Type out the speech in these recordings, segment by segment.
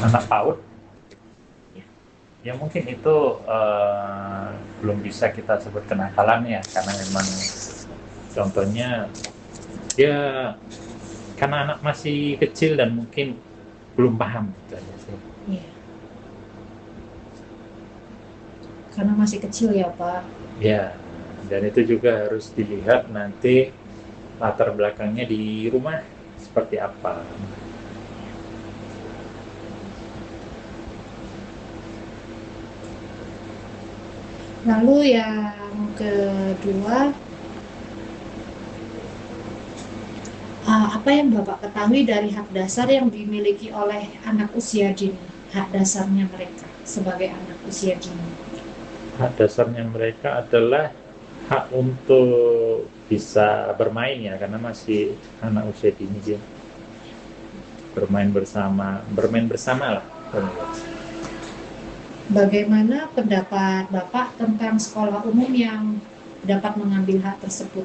anak PAUD, ya mungkin itu belum bisa kita sebut kenakalan ya, karena memang contohnya dia karena anak masih kecil dan mungkin belum paham gitu aja sih. Iya. Karena masih kecil ya Pak. Ya, dan itu juga harus dilihat nanti latar belakangnya di rumah seperti apa. Lalu yang kedua, apa yang Bapak ketahui dari hak dasar yang dimiliki oleh anak usia dini? Hak dasarnya mereka sebagai anak usia dini. Hak dasarnya mereka adalah hak untuk bisa bermain ya, karena masih anak usia dini dia. Bermain bersama lah. Bagaimana pendapat Bapak tentang sekolah umum yang dapat mengambil hak tersebut?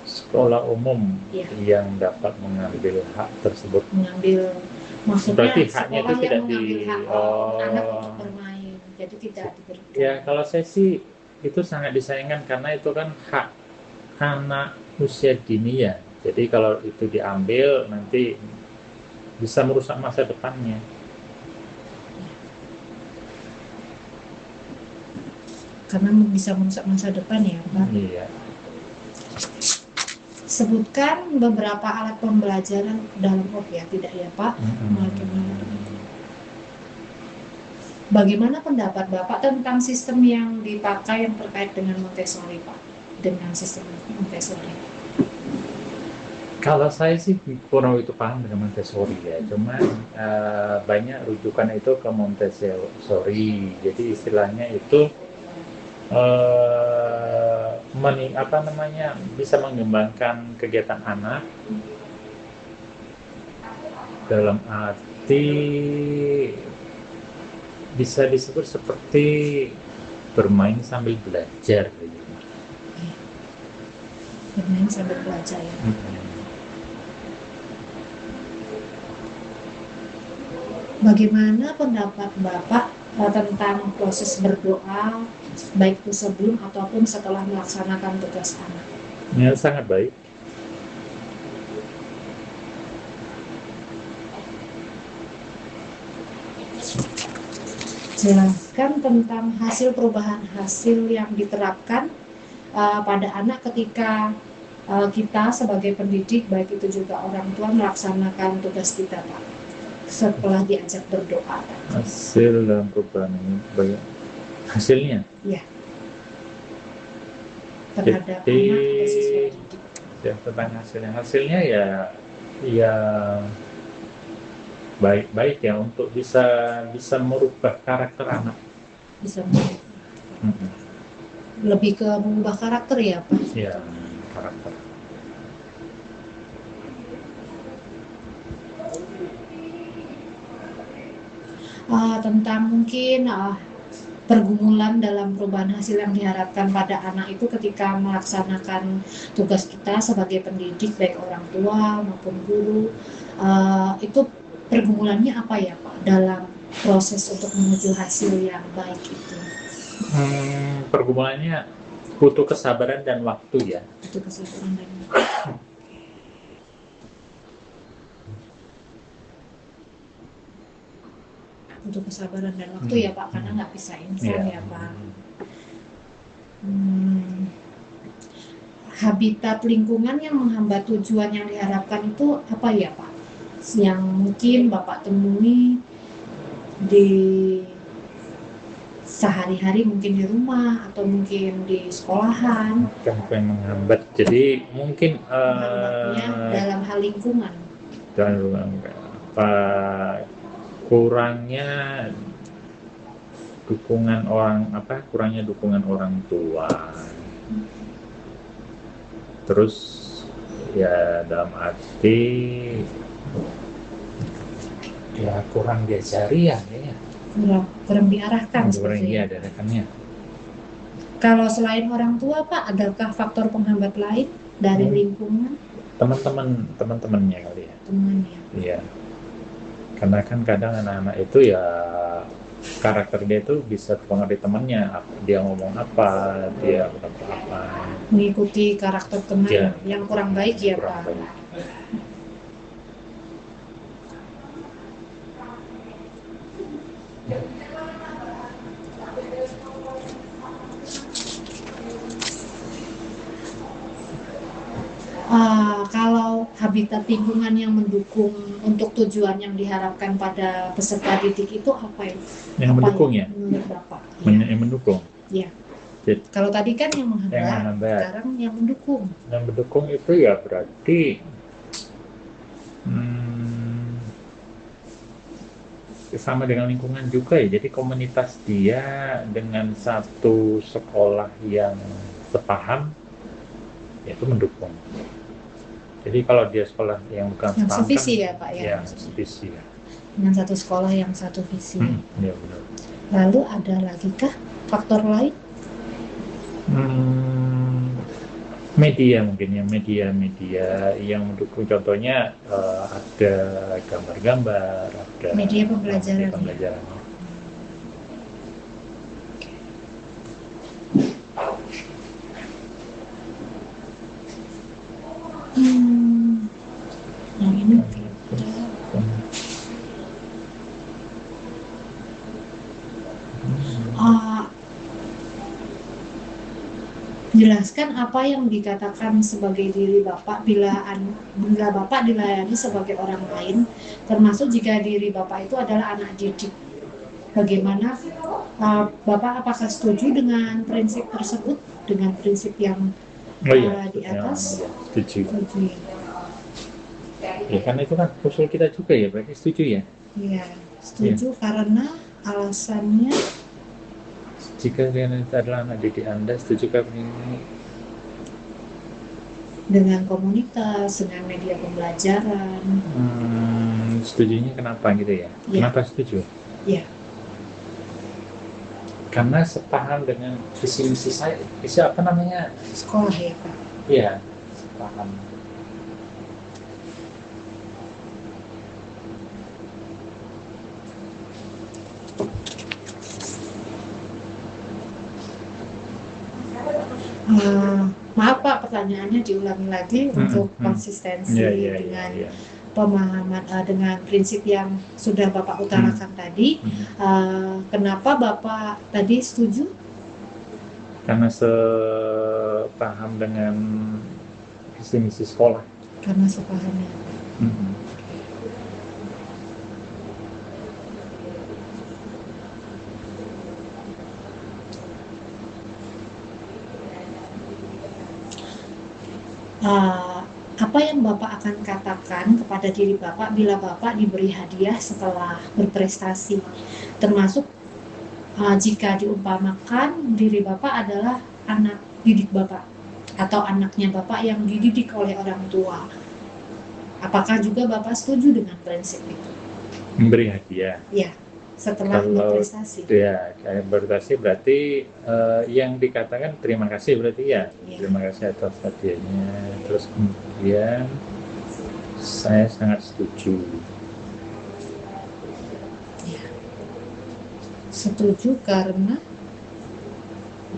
Sekolah umum Ya, yang dapat mengambil hak tersebut. mengambil, maksudnya Berarti haknya itu sekolah yang tidak mengambil hak anak untuk bermain, jadi tidak diberikan. ya kalau saya sih itu sangat disayangkan karena itu kan hak anak usia dini ya. Jadi kalau itu diambil nanti bisa merusak masa depannya. Karena bisa merusak masa depan ya Pak. Iya. Sebutkan beberapa alat pembelajaran dalam ya tidak ya Pak. Bagaimana pendapat Bapak tentang sistem yang dipakai yang terkait dengan Montessori Pak? Dengan sistem Montessori. Kalau saya sih kurang itu paham dengan Montessori ya, cuma banyak rujukan itu ke Montessori. Jadi istilahnya itu bisa mengembangkan kegiatan anak dalam arti bisa disebut seperti bermain sambil belajar gitu. Bermain sambil belajar ya. Bagaimana pendapat Bapak tentang proses berdoa, baik itu sebelum ataupun setelah melaksanakan tugas anak? Ya, sangat baik. Jelaskan tentang hasil perubahan hasil yang diterapkan pada anak ketika kita sebagai pendidik, baik itu juga orang tua melaksanakan tugas kita Pak, setelah diajak berdoa. Hasil dalam perubahan ini banyak hasilnya Ya, terhadap jadi anak atau siswa didik. ya, tentang hasilnya ya baik-baik ya untuk bisa merubah karakter anak. Bisa lebih ke mengubah karakter ya Pak? Ya, karakter. Tentang mungkin pergumulan dalam perubahan hasil yang diharapkan pada anak itu ketika melaksanakan tugas kita sebagai pendidik, baik orang tua maupun guru, itu pergumulannya apa ya Pak dalam proses untuk menuju hasil yang baik itu? Pergumulannya butuh kesabaran dan waktu ya. Itu kesabaran dan waktu. Butuh kesabaran dan waktu ya Pak, karena nggak bisa instan ya Pak. Habitat lingkungan yang menghambat tujuan yang diharapkan itu apa ya Pak? Yang mungkin Bapak temui di sehari-hari, mungkin di rumah atau mungkin di sekolahan. Apa yang menghambat? Jadi mungkin dalam hal lingkungan. Kurangnya dukungan orang tua. Terus ya dalam arti ya kurang diajari ya kayaknya. Kurang diarahkan diarahkannya. Kalau selain orang tua Pak, adakah faktor penghambat lain dari lingkungan? Teman-temannya kali ya. Temannya. Iya. Karena kan kadang anak-anak itu ya karakter dia itu bisa pengaruh temannya, dia ngomong apa, dia apa, Mengikuti karakter teman ya, yang kurang baik ya kurang Pak. baik. Kalau habitat lingkungan yang mendukung untuk tujuan yang diharapkan pada peserta didik itu apa ya? Yang Apa mendukung ya? menurut Bapak? Yang mendukung. Ya. Jadi, Kalau tadi kan yang menghambat, sekarang yang mendukung. Yang mendukung itu ya berarti sama dengan lingkungan juga ya. Jadi komunitas dia dengan satu sekolah yang sepaham, itu mendukung. Jadi kalau dia sekolah yang bukan yang sepaham sevisi kan, ya Pak ya? Ya, sevisi ya. Dengan satu sekolah yang satu visi. Ya benar. Lalu ada lagi kah faktor lain? Media mungkin ya, media yang mendukung, contohnya ada gambar-gambar, ada media pembelajaran. Yang ini jelaskan apa yang dikatakan sebagai diri Bapak bila Bapak dilayani sebagai orang lain, termasuk jika diri Bapak itu adalah anak didik. Bagaimana Bapak apakah setuju dengan prinsip tersebut, dengan prinsip yang di atas? Setuju. Ya karena itu kan usul kita juga ya, berarti setuju ya? Iya, setuju karena alasannya jika kalian adalah anak didik Anda, setuju ini dengan komunitas, dengan media pembelajaran? Setujunya kenapa gitu ya? Kenapa setuju? Iya. Karena sepaham dengan visi misi saya, visi apa namanya? Sekolah ya Pak? Iya, sepaham. Maaf Pak, pertanyaannya diulangi lagi untuk konsistensi dengan pemahaman dengan prinsip yang sudah Bapak utarakan tadi. Kenapa Bapak tadi setuju? Karena sepaham dengan visi misi sekolah. Karena sepahamnya. Apa yang Bapak akan katakan kepada diri Bapak bila Bapak diberi hadiah setelah berprestasi, termasuk jika diumpamakan diri Bapak adalah anak didik Bapak atau anaknya Bapak yang dididik oleh orang tua, apakah juga Bapak setuju dengan prinsip itu? Memberi hadiah? Ya, setelah berprestasi. Ya, berprestasi berarti yang dikatakan terima kasih berarti ya. Terima kasih atas hadiahnya. Terus kemudian saya sangat setuju. Ya. Setuju karena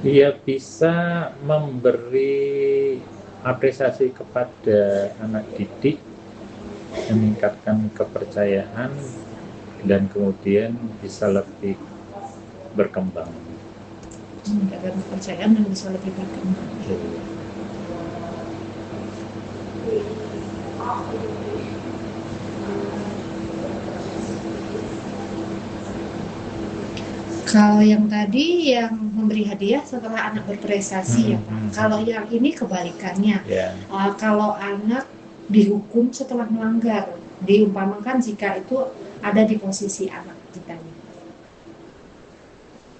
dia bisa memberi apresiasi kepada anak didik, meningkatkan kepercayaan, dan kemudian bisa lebih berkembang. Meningkatkan kepercayaan dan bisa lebih berkembang. Kalau yang tadi yang memberi hadiah setelah anak berprestasi ya Pak. Kalau yang ini kebalikannya. Kalau anak dihukum setelah melanggar, diumpamakan jika itu ada di posisi anak kita.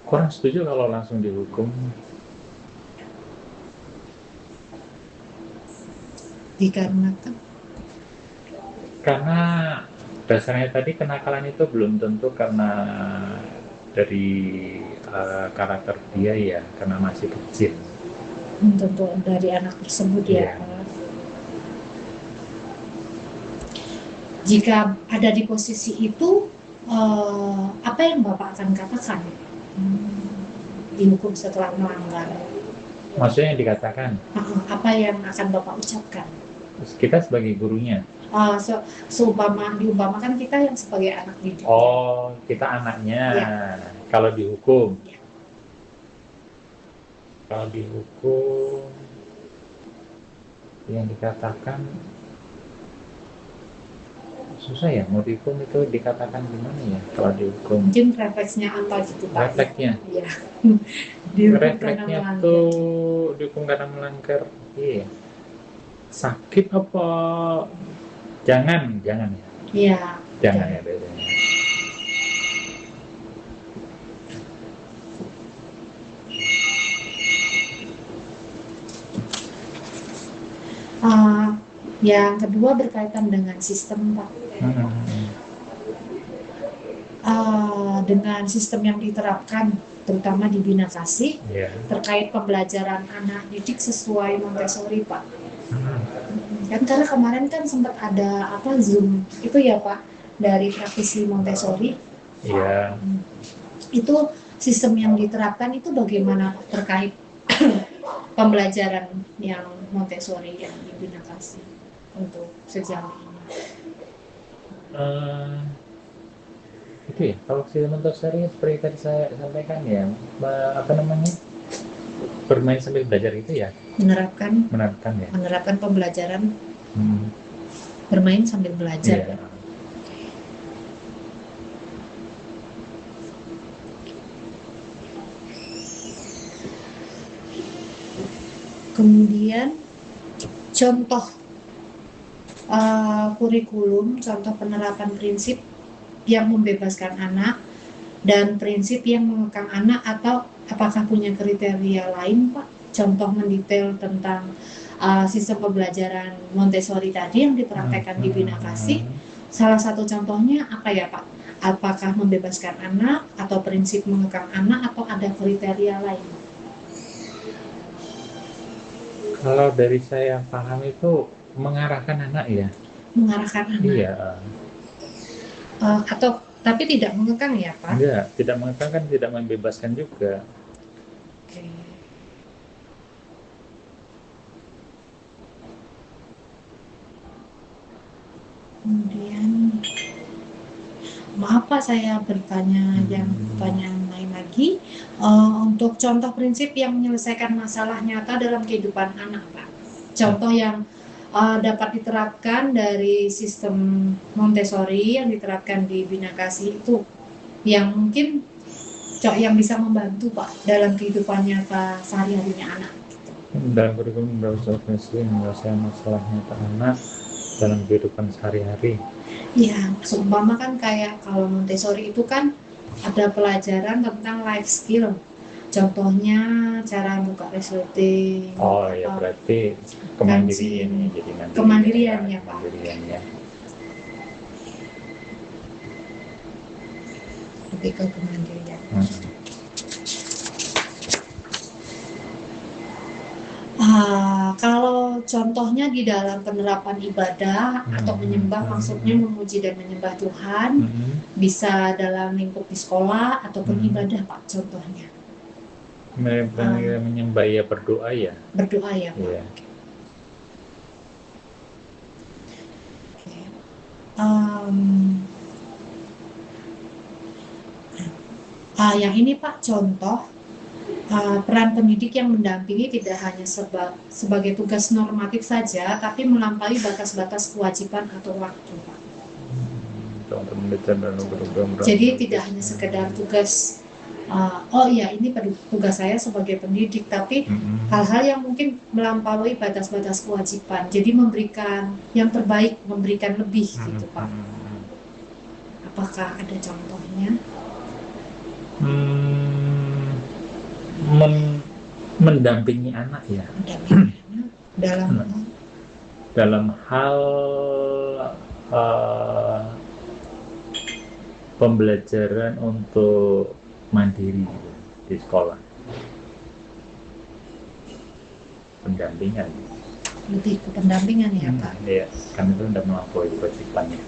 Kurang setuju kalau langsung dihukum. Dikarenakan? Karena dasarnya tadi kenakalan itu belum tentu karena dari karakter dia ya, karena masih kecil. Tentu dari anak tersebut ya Pak. Jika ada di posisi itu, apa yang Bapak akan katakan dihukum setelah melanggar? Maksudnya yang dikatakan Apa yang akan Bapak ucapkan? kita sebagai gurunya. Diumpamakan kita yang sebagai anak didik. Oh, kita anaknya. Ya. Kalau dihukum. Ya. Kalau dihukum yang dikatakan susah ya, mau dihukum itu dikatakan gimana ya kalau dihukum? Mungkin refleksnya apa gitu Pak? Refleksnya? Iya. Refleksnya tuh dihukum karena melanggar. Iya. Sakit apa? Jangan ya. Iya. Jangan ya biasanya. Yang kedua berkaitan dengan sistem Pak. Dengan sistem yang diterapkan terutama di Bina Kasih terkait pembelajaran anak didik sesuai Montessori Pak. Kan karena kemarin kan sempat ada Zoom itu ya Pak dari praktisi Montessori. Iya. Itu sistem yang diterapkan itu bagaimana terkait pembelajaran yang Montessori yang di Bina Kasih untuk sejauh ini? Itu ya, kalau sistem Montessori seperti tadi saya sampaikan ya, bermain sambil belajar itu ya, menerapkan pembelajaran bermain sambil belajar. Iya. Kemudian contoh kurikulum, contoh penerapan prinsip yang membebaskan anak dan prinsip yang mengekang anak, atau apakah punya kriteria lain Pak? Contoh mendetail tentang sistem pembelajaran Montessori tadi yang dipraktekkan di Bina Kasih. Salah satu contohnya apa ya Pak? Apakah membebaskan anak atau prinsip mengekang anak atau ada kriteria lain? Kalau dari saya paham itu mengarahkan anak ya. Mengarahkan anak. Iya. Tapi tidak mengekang ya Pak? Enggak, tidak mengekang kan tidak membebaskan juga. Oke. Kemudian maaf Pak, saya bertanya yang pertanyaan lain lagi. Untuk contoh prinsip yang menyelesaikan masalah nyata dalam kehidupan anak Pak. Contoh yang dapat diterapkan dari sistem Montessori yang diterapkan di Bina Kasih itu yang mungkin yang bisa membantu Pak dalam kehidupan nyata sehari-harinya anak. Dalam kurikulum menyelesaikan masalah nyata anak dalam kehidupan sehari-hari. Ya, seumpama kan kayak kalau Montessori itu kan ada pelajaran tentang life skill. Contohnya cara buka resleting. Oh ya, berarti kemandirian ya, jadi nanti. Kemandirian ya Pak. Kemandirian ya. Lebih ke kemandirian. Kalau contohnya di dalam penerapan ibadah atau menyembah, maksudnya memuji dan menyembah Tuhan, bisa dalam lingkup di sekolah ataupun ibadah Pak contohnya. Menyembah ya, berdoa ya. Berdoa ya Pak. Iya. Yang ini Pak contoh peran pendidik yang mendampingi tidak hanya sebagai tugas normatif saja, tapi melampaui batas-batas kewajiban atau waktu Pak. Jadi tidak hanya sekedar tugas ini tugas saya sebagai pendidik, tapi hal-hal yang mungkin melampaui batas-batas kewajiban. Jadi memberikan yang terbaik, memberikan lebih gitu Pak. Apakah ada contohnya? Mendampingi anak ya. Mendampingi anak dalam hal pembelajaran untuk mandiri di sekolah. Pendampingan. Lebih ke pendampingan ya Pak? Iya, kan itu udah melampaui kewajibannya.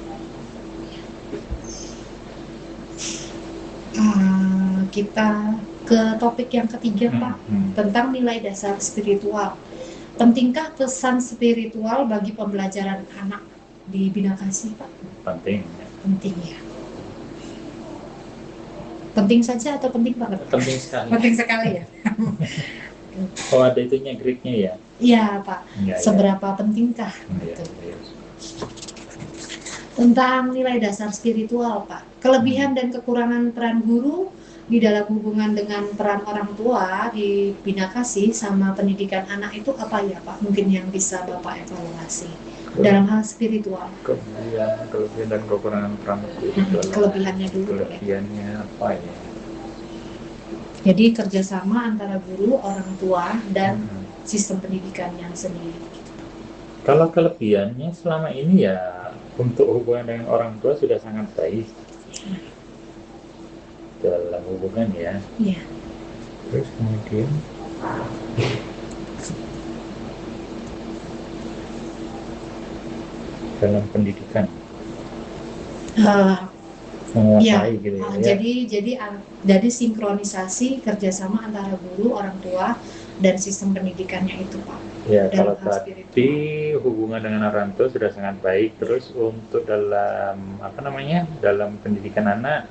Kita ke topik yang ketiga, Pak, tentang nilai dasar spiritual. Pentingkah pesan spiritual bagi pembelajaran anak di Bina Kasih, Pak? Penting. Penting ya. Penting saja atau penting banget? Penting sekali. Penting sekali ya. Oh, ada itunya Greek-nya ya? Iya, Pak. Ya, Seberapa pentingkah? Ya, ya. Tentang nilai dasar spiritual, Pak. Kelebihan dan kekurangan peran guru di dalam hubungan dengan peran orang tua di Bina Kasih sama pendidikan anak itu apa ya, Pak? Mungkin yang bisa Bapak evaluasi dalam hal spiritual. Kelebihan dan kekurangan peran guru. Kelebihannya dulu. Kelebihannya apa ya? Jadi kerjasama antara guru, orang tua, dan sistem pendidikannya sendiri. Kalau kelebihannya selama ini ya untuk hubungan dengan orang tua sudah sangat baik dalam hubungan ya. Iya. Terus kemudian dalam pendidikan menguasai gitu ya. Jadi sinkronisasi kerjasama antara guru, orang tua, dan sistem pendidikannya itu, Pak. Ya, kalau tadi hubungan dengan orang tua sudah sangat baik. Terus untuk dalam dalam pendidikan anak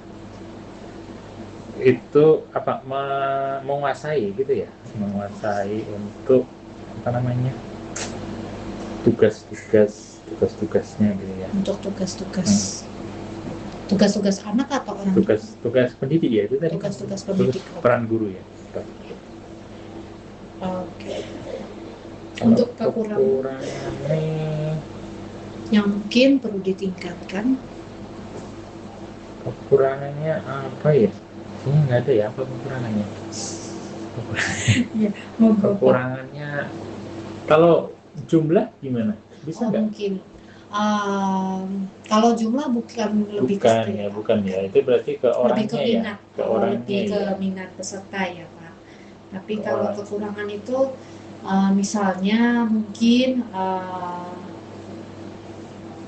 itu menguasai gitu ya, menguasai untuk tugas-tugasnya gitu ya. Untuk tugas-tugas anak atau orang tugas pendidik ya itu tadi. Tugas-tugas pendidik. Peran guru ya. Oke. Untuk kekurangannya yang mungkin perlu ditingkatkan. Kekurangannya apa ya? Ini nggak ada ya apa kekurangannya? Kekurangannya kalau jumlah gimana? Bisa nggak? Mungkin. Kalau jumlah bukan ya. Itu berarti ke orangnya ya. Lebih ke minat peserta ya, Pak. Tapi kalau kekurangan itu misalnya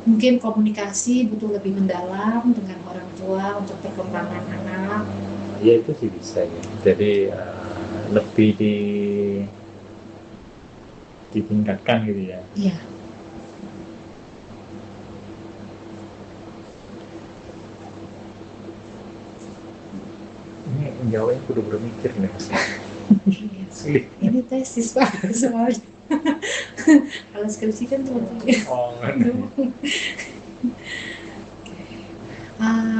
mungkin komunikasi butuh lebih mendalam dengan orang tua untuk perkembangan anak. Ya itu sih bisa ya. Jadi lebih ditingkatkan gitu ya. Iya. Ini jawabnya kudu berpikir nih. Ini tesis, Pak, soalnya. Kalau skripsi kan cuma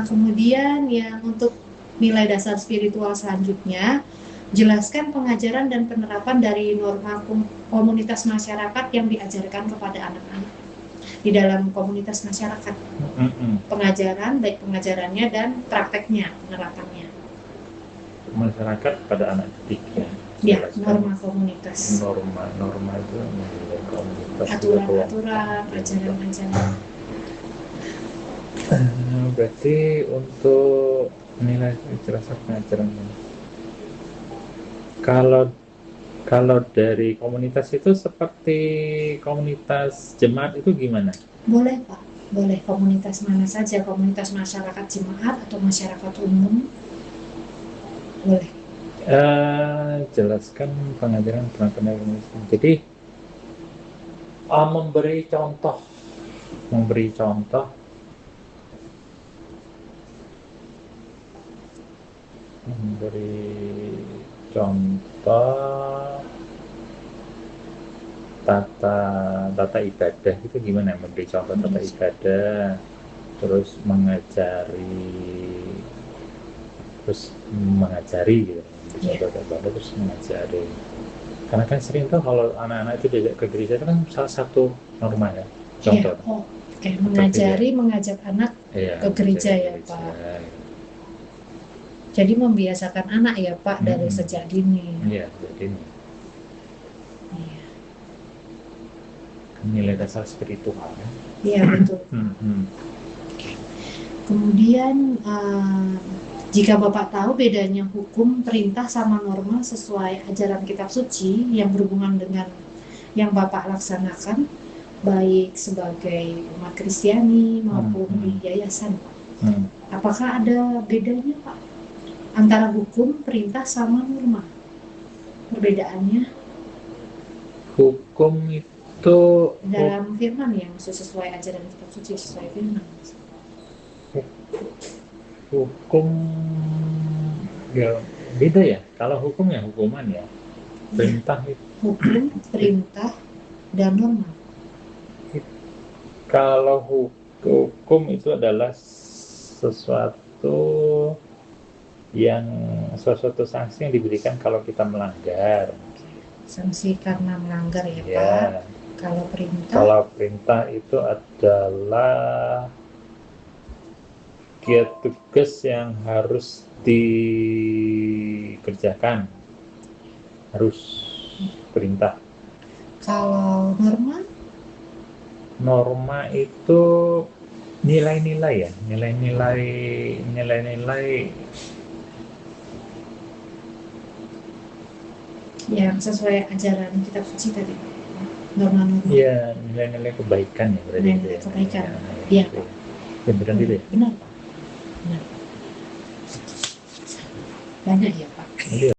kemudian yang untuk nilai dasar spiritual selanjutnya, jelaskan pengajaran dan penerapan dari norma komunitas masyarakat yang diajarkan kepada anak-anak di dalam komunitas masyarakat. Pengajaran, baik pengajarannya dan prakteknya, penerapannya. Masyarakat pada anak didik ya. Ya, norma komunitas. Norma itu komunitas. Aturan-aturan, ajaran-ajaran. Berarti untuk nilai jelaskan pengajaran. Kalau dari komunitas itu seperti komunitas jemaat itu gimana? Boleh, Pak. Boleh komunitas mana saja, komunitas masyarakat jemaat atau masyarakat umum. Boleh. Jelaskan pengajaran penerapan. Jadi memberi contoh tata ibadah itu gimana? Memberi contoh tata ibadah, terus mengajari gitu. Terus mengajari. Karena kan sering tuh kalau anak-anak itu diajak ke gereja itu kan salah satu norma ya, contoh. Mengajak anak ke gereja ya, Pak. Jadi membiasakan anak ya, Pak, dari sejak dini. Iya, sejak dini. Iya. Nilai dasar spiritual. Iya, betul. Kemudian jika Bapak tahu bedanya hukum, perintah sama norma sesuai ajaran kitab suci yang berhubungan dengan yang Bapak laksanakan, baik sebagai umat Kristiani maupun di yayasan, apakah ada bedanya, Pak? antara hukum, perintah, sama norma. Perbedaannya Hukum itu dalam firman yang sesuai ajaran kitab suci, sesuai firman. hukum ya beda ya. Kalau hukum ya hukuman ya. Perintah itu Hukum, perintah, dan norma. kalau hukum itu adalah sesuatu suatu sanksi yang diberikan kalau kita melanggar. Sanksi karena melanggar ya Pak. Ya, Kalau perintah, kalau perintah itu adalah tugas yang harus dikerjakan, harus perintah. kalau norma, Norma itu nilai-nilai ya, nilai-nilai yang sesuai ajaran kitab suci tadi. Norma-norma. ya, nilai-nilai kebaikan ya berarti. Nilai kebaikan. Ya, Iya Pak. ya, benar gitu ya. Benar Pak. Benar. Banyak ya Pak. Iya.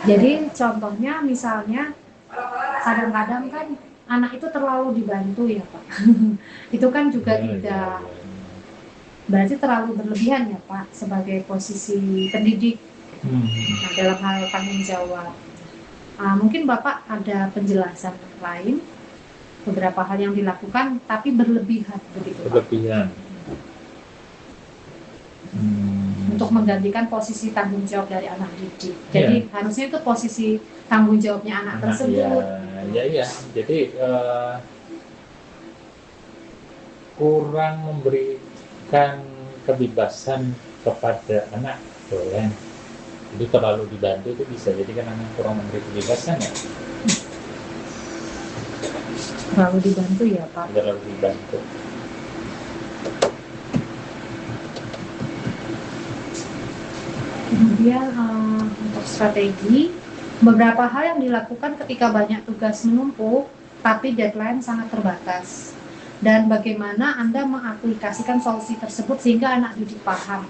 Jadi contohnya misalnya kadang-kadang kan anak itu terlalu dibantu ya Pak. Itu kan juga tidak berarti terlalu berlebihan ya Pak sebagai posisi pendidik. Nah, dalam hal tanggung jawab. Mungkin Bapak ada penjelasan lain beberapa hal yang dilakukan tapi berlebihan begitu Pak. Berlebihan. Untuk menggantikan posisi tanggung jawab dari anak didik. Jadi harusnya itu posisi tanggung jawabnya anak tersebut. Ya. Jadi kurang memberikan kebebasan kepada anak, boleh. Jadi terlalu dibantu itu bisa jadi kan anak kurang memberi kebebasan ya. Terlalu dibantu ya Pak. Terlalu dibantu. Kemudian untuk strategi, beberapa hal yang dilakukan ketika banyak tugas menumpuk, tapi deadline sangat terbatas. Dan bagaimana Anda mengaplikasikan solusi tersebut sehingga anak didik paham.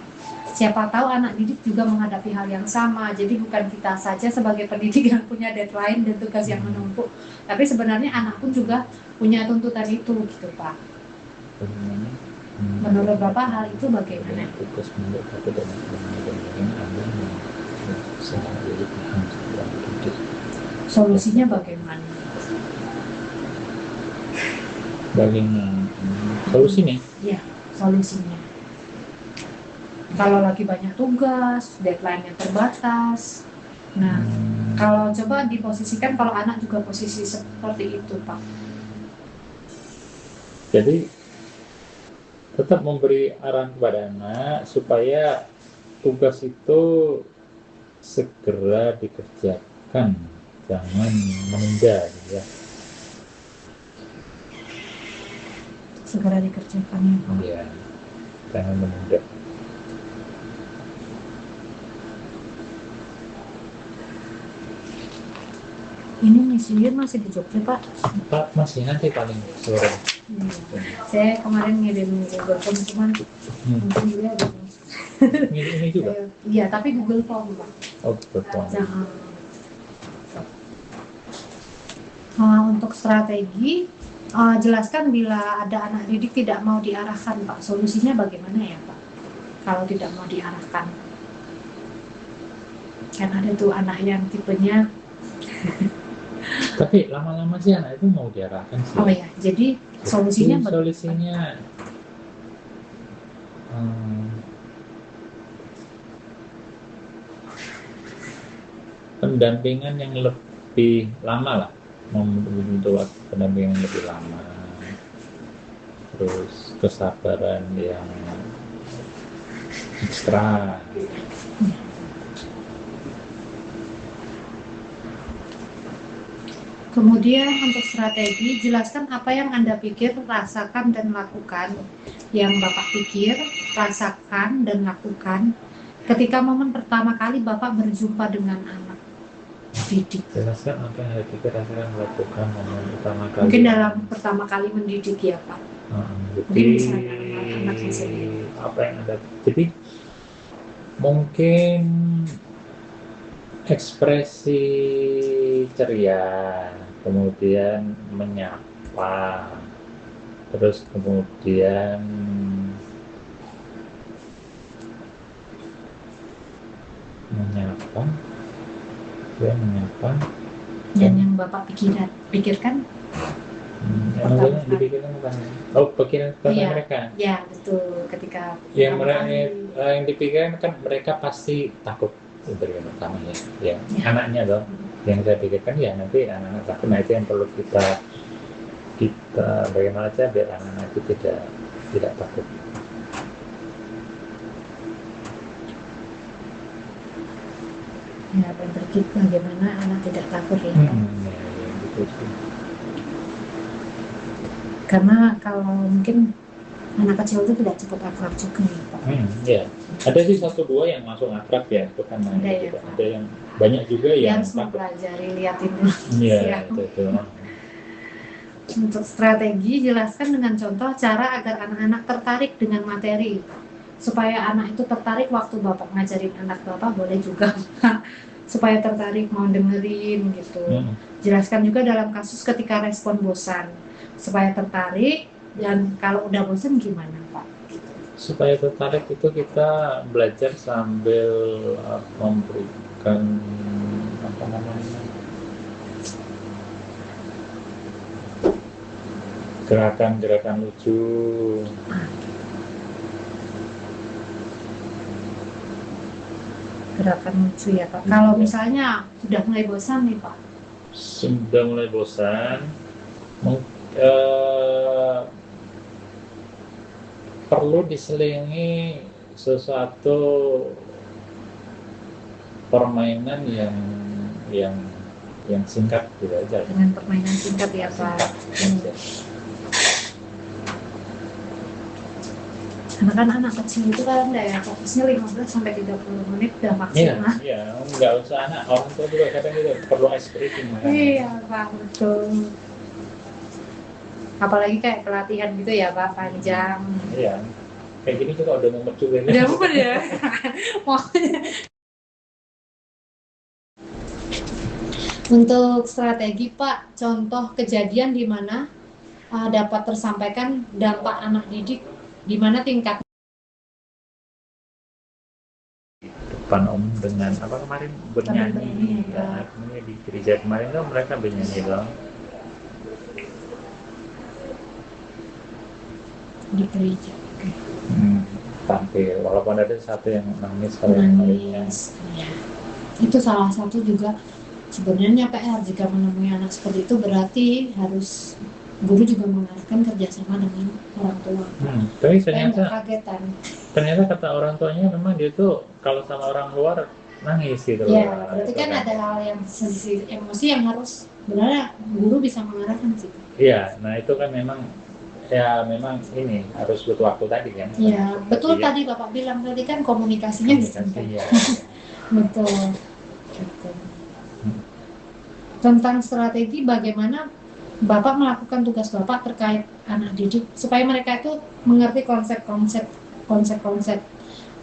Siapa tahu anak didik juga menghadapi hal yang sama. Jadi bukan kita saja sebagai pendidik yang punya deadline dan tugas yang menumpuk, tapi sebenarnya anak pun juga punya tuntutan itu, gitu Pak. Menurut Bapak hal itu bagaimana? Tugas menurut aku dan Anda solusinya bagaimana? Solusinya? Ya, solusinya. Kalau lagi banyak tugas, deadline-nya terbatas. Nah, kalau coba diposisikan kalau anak juga posisi seperti itu, Pak. Jadi tetap memberi arahan kepada anak supaya tugas itu segera dikerjakan, jangan menunda ya. Segera dikerjakan ya Pak. Iya, jangan menunda. Ini misinya masih di Jogja Pak? Pak, masih nanti paling sore. Saya kemarin ngirim Google Form cuman mungkin dia ada. Ini juga? Iya, tapi Google Form Pak. Oh, Google Form. Untuk strategi, jelaskan bila ada anak didik tidak mau diarahkan Pak, solusinya bagaimana ya Pak? Kalau tidak mau diarahkan, kan ada tuh anak yang tipenya. Tapi lama-lama sih anak itu mau diarahkan sih. Oh ya, jadi solusinya pendampingan yang lebih lama lah, membutuhkan pendampingan yang lebih lama, terus kesabaran yang ekstra. Kemudian untuk strategi, jelaskan apa yang Anda pikir, rasakan, dan lakukan. Yang Bapak pikir, rasakan, dan lakukan ketika momen pertama kali Bapak berjumpa dengan anak didik. Jelaskan apa yang harus kita rasakan melakukan momen pertama kali. Mungkin dalam pertama kali mendidik ya Pak. Jadi misalnya anaknya sendiri. apa yang ada? Jadi mungkin ekspresi ceria, kemudian menyapa, terus kemudian menyapa, Dan yang Bapak pikirkan yang dipikirkan bukan pikiran Iya. mereka. Ya betul, ketika Yang pertama mereka kali. yang dipikirkan kan mereka pasti takut itu yang pertama ya. Ya. Anaknya dong. Yang saya pikirkan ya nanti anak-anak takut. Nah itu yang perlu kita bagaimana saja biar anak-anak itu tidak takut. Ya, dan berpikir bagaimana anak tidak takut ya. Ya, gitu sih. Karena kalau mungkin anak kecil itu tidak cepat akrab juga ya Pak. Ya. Ada sih 1-2 yang langsung akrab ya, itu kan Ada ya, gitu. Pak. Ada yang banyak juga Dia yang harus takut. mempelajari, liatin dulu. Iya, Ya. itu. Untuk strategi, jelaskan dengan contoh cara agar anak-anak tertarik dengan materi. Supaya anak itu tertarik waktu Bapak ngajarin anak Bapak, boleh juga supaya tertarik mau dengerin gitu. Jelaskan juga dalam kasus ketika respon bosan, supaya tertarik, dan kalau udah bosan gimana Pak? Supaya tertarik itu kita belajar sambil memberikan apa namanya gerakan-gerakan lucu. Gerakan lucu ya Pak. Kalau misalnya sudah mulai bosan nih Pak, Sudah mulai bosan, perlu diselingi sesuatu permainan yang singkat gitu aja. dengan permainan singkat ya Pak. Karena kan anak kecil itu kan ya fokusnya 15 sampai 30 menit udah maksimal. Iya, nggak usah anak, orang tua juga kadang itu perlu ice breaking. Iya Pak, betul. Apalagi kayak pelatihan gitu ya Pak, panjang. Iya, kayak gini juga udah mumet juga. Udah mumet ya. Untuk strategi Pak, contoh kejadian di mana dapat tersampaikan dampak anak didik, di mana tingkat depan umum dengan apa kemarin bernyanyi di gereja kemarin kan mereka bernyanyi dong di gereja. Tampil walaupun ada satu yang nangis kalau yang lainnya. Ya. Itu salah satu juga sebenarnya PR jika menemui anak seperti itu, berarti harus guru juga mengarahkan kerjasama dengan orang tua. Tapi ternyata kata orang tuanya memang dia tuh kalau sama orang luar nangis gitu. Ya, berarti kan ada hal yang sisi emosi yang harus sebenarnya guru bisa mengarahkan sih. Iya, nah itu kan memang ini harus butuh waktu tadi kan. Iya, betul tadi Bapak bilang tadi kan komunikasinya bisa. Ya. Betul. Tentang strategi bagaimana Bapak melakukan tugas Bapak terkait anak didik supaya mereka itu mengerti konsep-konsep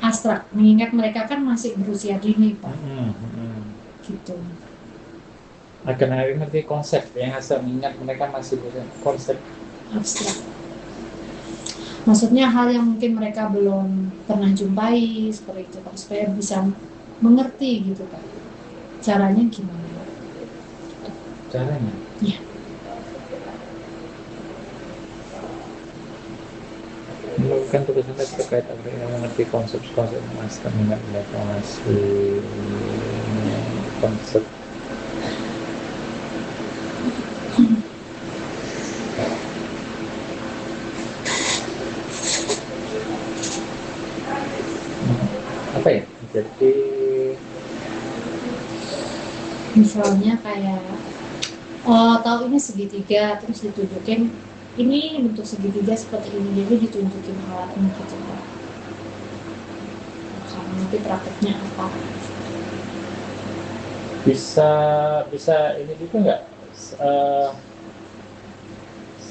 abstrak, mengingat mereka kan masih berusia dini Pak. Gitu. Akan ngerti konsep yang asal mengingat mereka masih berusia konsep abstrak. Maksudnya hal yang mungkin mereka belum pernah jumpai seperti itu Pak, supaya bisa mengerti gitu Pak. Caranya gimana? Caranya? Iya. Melakukan tugas terkait yang mengerti konsep-konsep master minat mereka masih konsep apa ya? Jadi misalnya kayak tahu ini segitiga, terus ditunjukin ini bentuk segitiga seperti ini, jadi ditunjukin alatnya gitu. nanti prakteknya apa? Bisa ini juga nggak, eh,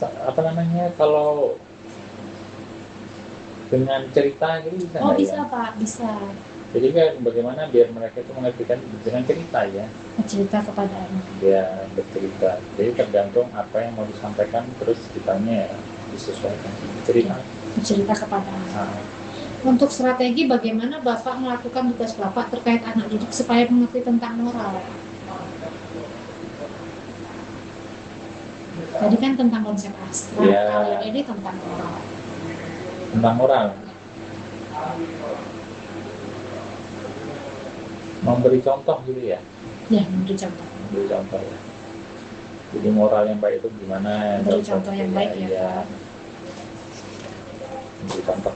apa namanya, kalau dengan cerita gitu bisa Oh nggak ya? bisa Pak, bisa Jadi kan bagaimana biar mereka itu mengertikan dengan cerita ya, cerita kepada anak. dia bercerita. Jadi tergantung apa yang mau disampaikan, terus ceritanya ya disesuaikan cerita. Bercerita kepada anak. Nah, Untuk strategi bagaimana Bapak melakukan tugas Bapak terkait anak didik supaya mengerti tentang moral? Tadi kan tentang konsep abstrak, Ya. kalau yang ini tentang moral. tentang moral, memberi contoh gitu ya, Ya, memberi contoh. memberi contoh ya. Jadi moral yang baik itu gimana? Memberi contoh yang baik ya, Pak. Memberi contoh.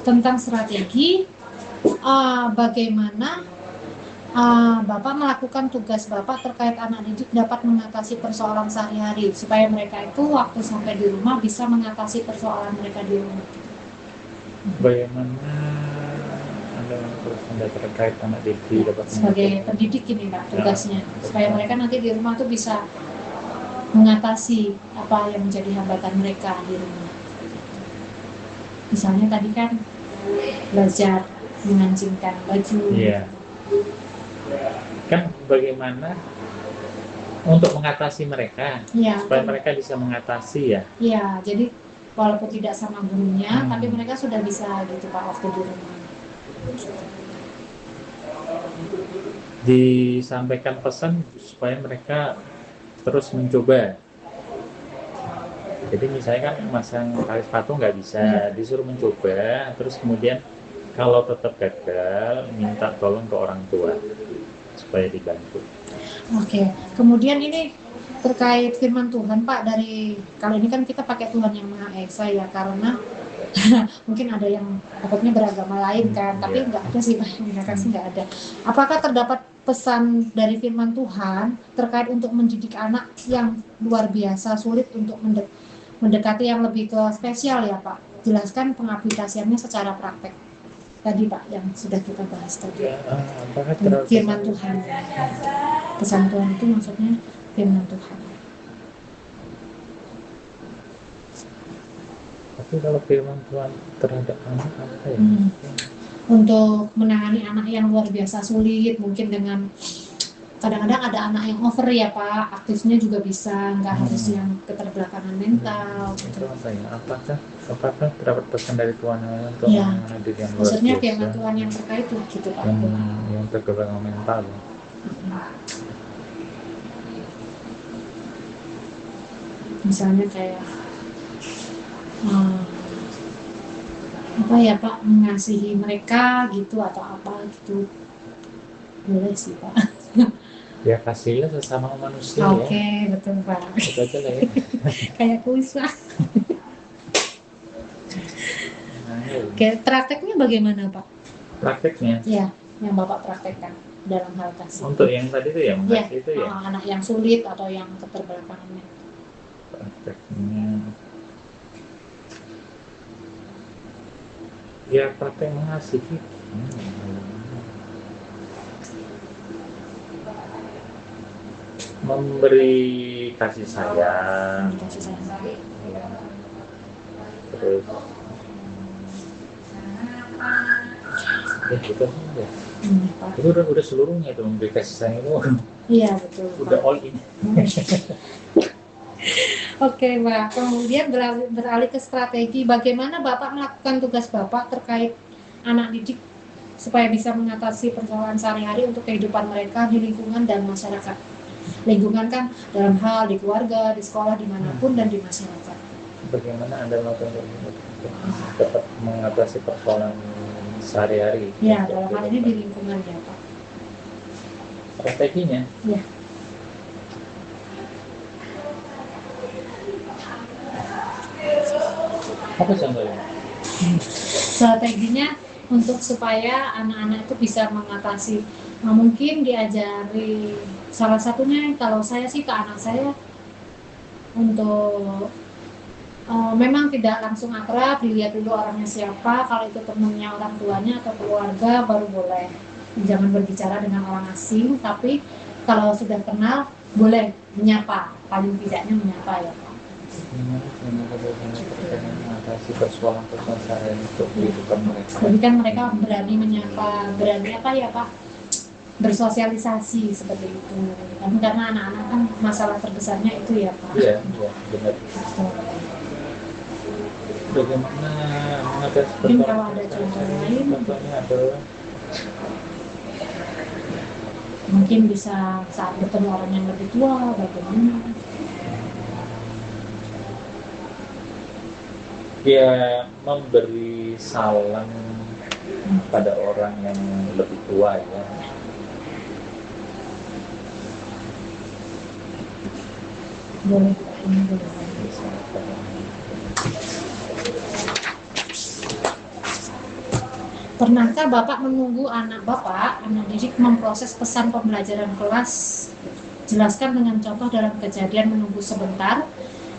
Tentang strategi, bagaimana Bapak melakukan tugas Bapak terkait anak didik dapat mengatasi persoalan sehari-hari supaya mereka itu waktu sampai di rumah bisa mengatasi persoalan mereka di rumah. Bagaimana Anda Anda terkait anak didik dapat Sebagai pendidik ini Pak tugasnya, supaya mereka nanti di rumah tuh bisa mengatasi apa yang menjadi hambatan mereka di rumah. Misalnya tadi kan belajar mengancingkan baju. Iya. Kan bagaimana untuk mengatasi mereka, Ya, supaya mereka bisa mengatasi ya. ya, jadi walaupun tidak sama gurunya, tapi mereka sudah bisa gitu Pak waktu di rumah. Disampaikan pesan supaya mereka terus mencoba. Jadi misalnya kan masang tali sepatu nggak bisa, disuruh mencoba, terus kemudian kalau tetap gagal minta tolong ke orang tua supaya dibantu. Oke, kemudian ini terkait firman Tuhan Pak, dari kali ini kan kita pakai Tuhan yang Maha Esa ya, karena mungkin ada yang takutnya beragama lain kan, tapi nggak ada sih Pak, yang digunakan sih nggak ada. Apakah terdapat pesan dari firman Tuhan terkait untuk mendidik anak yang luar biasa sulit untuk mendekati yang lebih ke spesial ya Pak? Jelaskan pengaplikasiannya secara praktek tadi Pak yang sudah kita bahas tadi. Apakah terdapat Firman Tuhan, pesan Tuhan itu maksudnya firman Tuhan. Tapi kalau firman Tuhan terhadap anak apa ya? Untuk menangani anak yang luar biasa sulit, mungkin dengan kadang-kadang ada anak yang over ya Pak, aktifnya juga bisa, nggak harus yang keterbelakangan mental. Itu apa ya? Apakah terdapat pesan dari Tuhan untuk Ya, mendidik yang luar maksudnya biasa? firman Tuhan yang terkait tuh gitu Pak. Yang tergolong mental ya. Misalnya kayak apa ya Pak, mengasihi mereka gitu atau apa gitu, boleh sih Pak. Ya kasihlah sesama manusia Oke, ya. betul Pak. Itu aja lah ya. Kayak kuis Pak. Oke, prakteknya bagaimana Pak? Prakteknya? Ya, yang Bapak praktekkan dalam hal kasih. Untuk yang tadi itu ya, mengasihi itu ya? Anak yang sulit atau yang keterbelakangannya. Prakteknya ya praktek mengasihi. Memberi kasih sayang. Kasih sayang. Ya. Terus ya gitu aja. Pak. Itu udah seluruhnya itu, memberi kasih sayang itu Iya betul. udah all in. Oke Pak, kemudian beralih ke strategi, bagaimana Bapak melakukan tugas Bapak terkait anak didik supaya bisa mengatasi persoalan sehari-hari untuk kehidupan mereka di lingkungan dan masyarakat. Lingkungan kan dalam hal di keluarga, di sekolah, dimanapun dan di masyarakat. Bagaimana Anda melakukan untuk dapat mengatasi persoalan sehari-hari? Ya, dalam hal ini di lingkungan ya Pak. Strateginya? Ya. Apa contohnya? Strateginya untuk supaya anak-anak itu bisa mengatasi, mungkin diajari, salah satunya kalau saya sih ke anak saya untuk memang tidak langsung akrab, dilihat dulu orangnya siapa, kalau itu temennya orang tuanya atau keluarga baru boleh. Jangan berbicara dengan orang asing, tapi kalau sudah kenal boleh menyapa, paling tidaknya menyapa ya Pak. Mengatasi persoalan-persoalan sehari untuk kehidupan mereka. Jadi kan mereka berani menyapa, berani apa ya Pak, bersosialisasi seperti itu. Karena anak-anak kan masalah terbesarnya itu ya Pak. Iya, benar. Bagaimana mengatasi Mungkin kalau ada contoh lain, contohnya adalah mungkin bisa saat bertemu orang yang lebih tua, bagaimana? ya memberi salam pada orang yang lebih tua ya. Boleh, ini boleh. Pernahkah Bapak menunggu anak Bapak, anak didik memproses pesan pembelajaran kelas? Jelaskan dengan contoh dalam kejadian menunggu sebentar,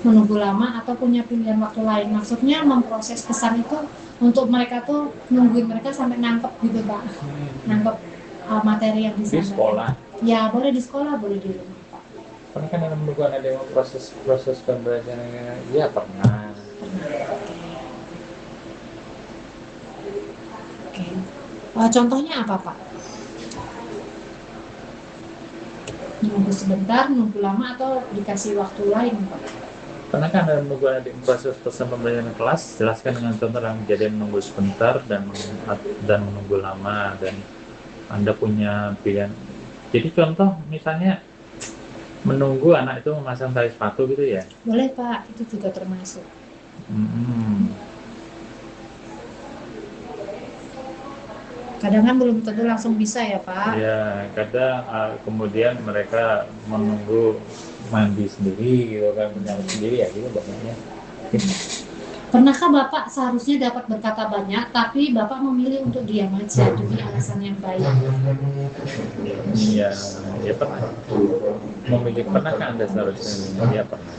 menunggu lama, atau punya pilihan waktu lain. Maksudnya memproses pesan itu untuk mereka tuh nungguin mereka sampai nangkep gitu Pak. Nangkep materi yang Di disampaikan. sekolah. Ya boleh di sekolah, boleh di rumah Pak. Pernah kan yang menunggu anak demo proses pembelajarannya? Ya pernah. Oke. Contohnya apa Pak? Nunggu sebentar, nunggu lama, atau dikasih waktu lain Pak? Pernah kan Anda menunggu anak di proses pesan pembelajaran kelas? Jelaskan dengan contoh dalam kejadian menunggu sebentar dan menunggu lama, dan Anda punya pilihan. Jadi contoh misalnya menunggu anak itu memasang tali sepatu gitu ya? Boleh Pak, itu juga termasuk. Kadang kan belum tentu langsung bisa ya Pak. Ya, kadang kemudian mereka menunggu mandi sendiri gitu kan, menyambut sendiri ya gitu banyaknya. Pernahkah Bapak seharusnya dapat berkata banyak, tapi Bapak memilih untuk diam aja demi alasan yang baik? Ya pernah. Pernah kan Anda seharusnya? Ya pernah.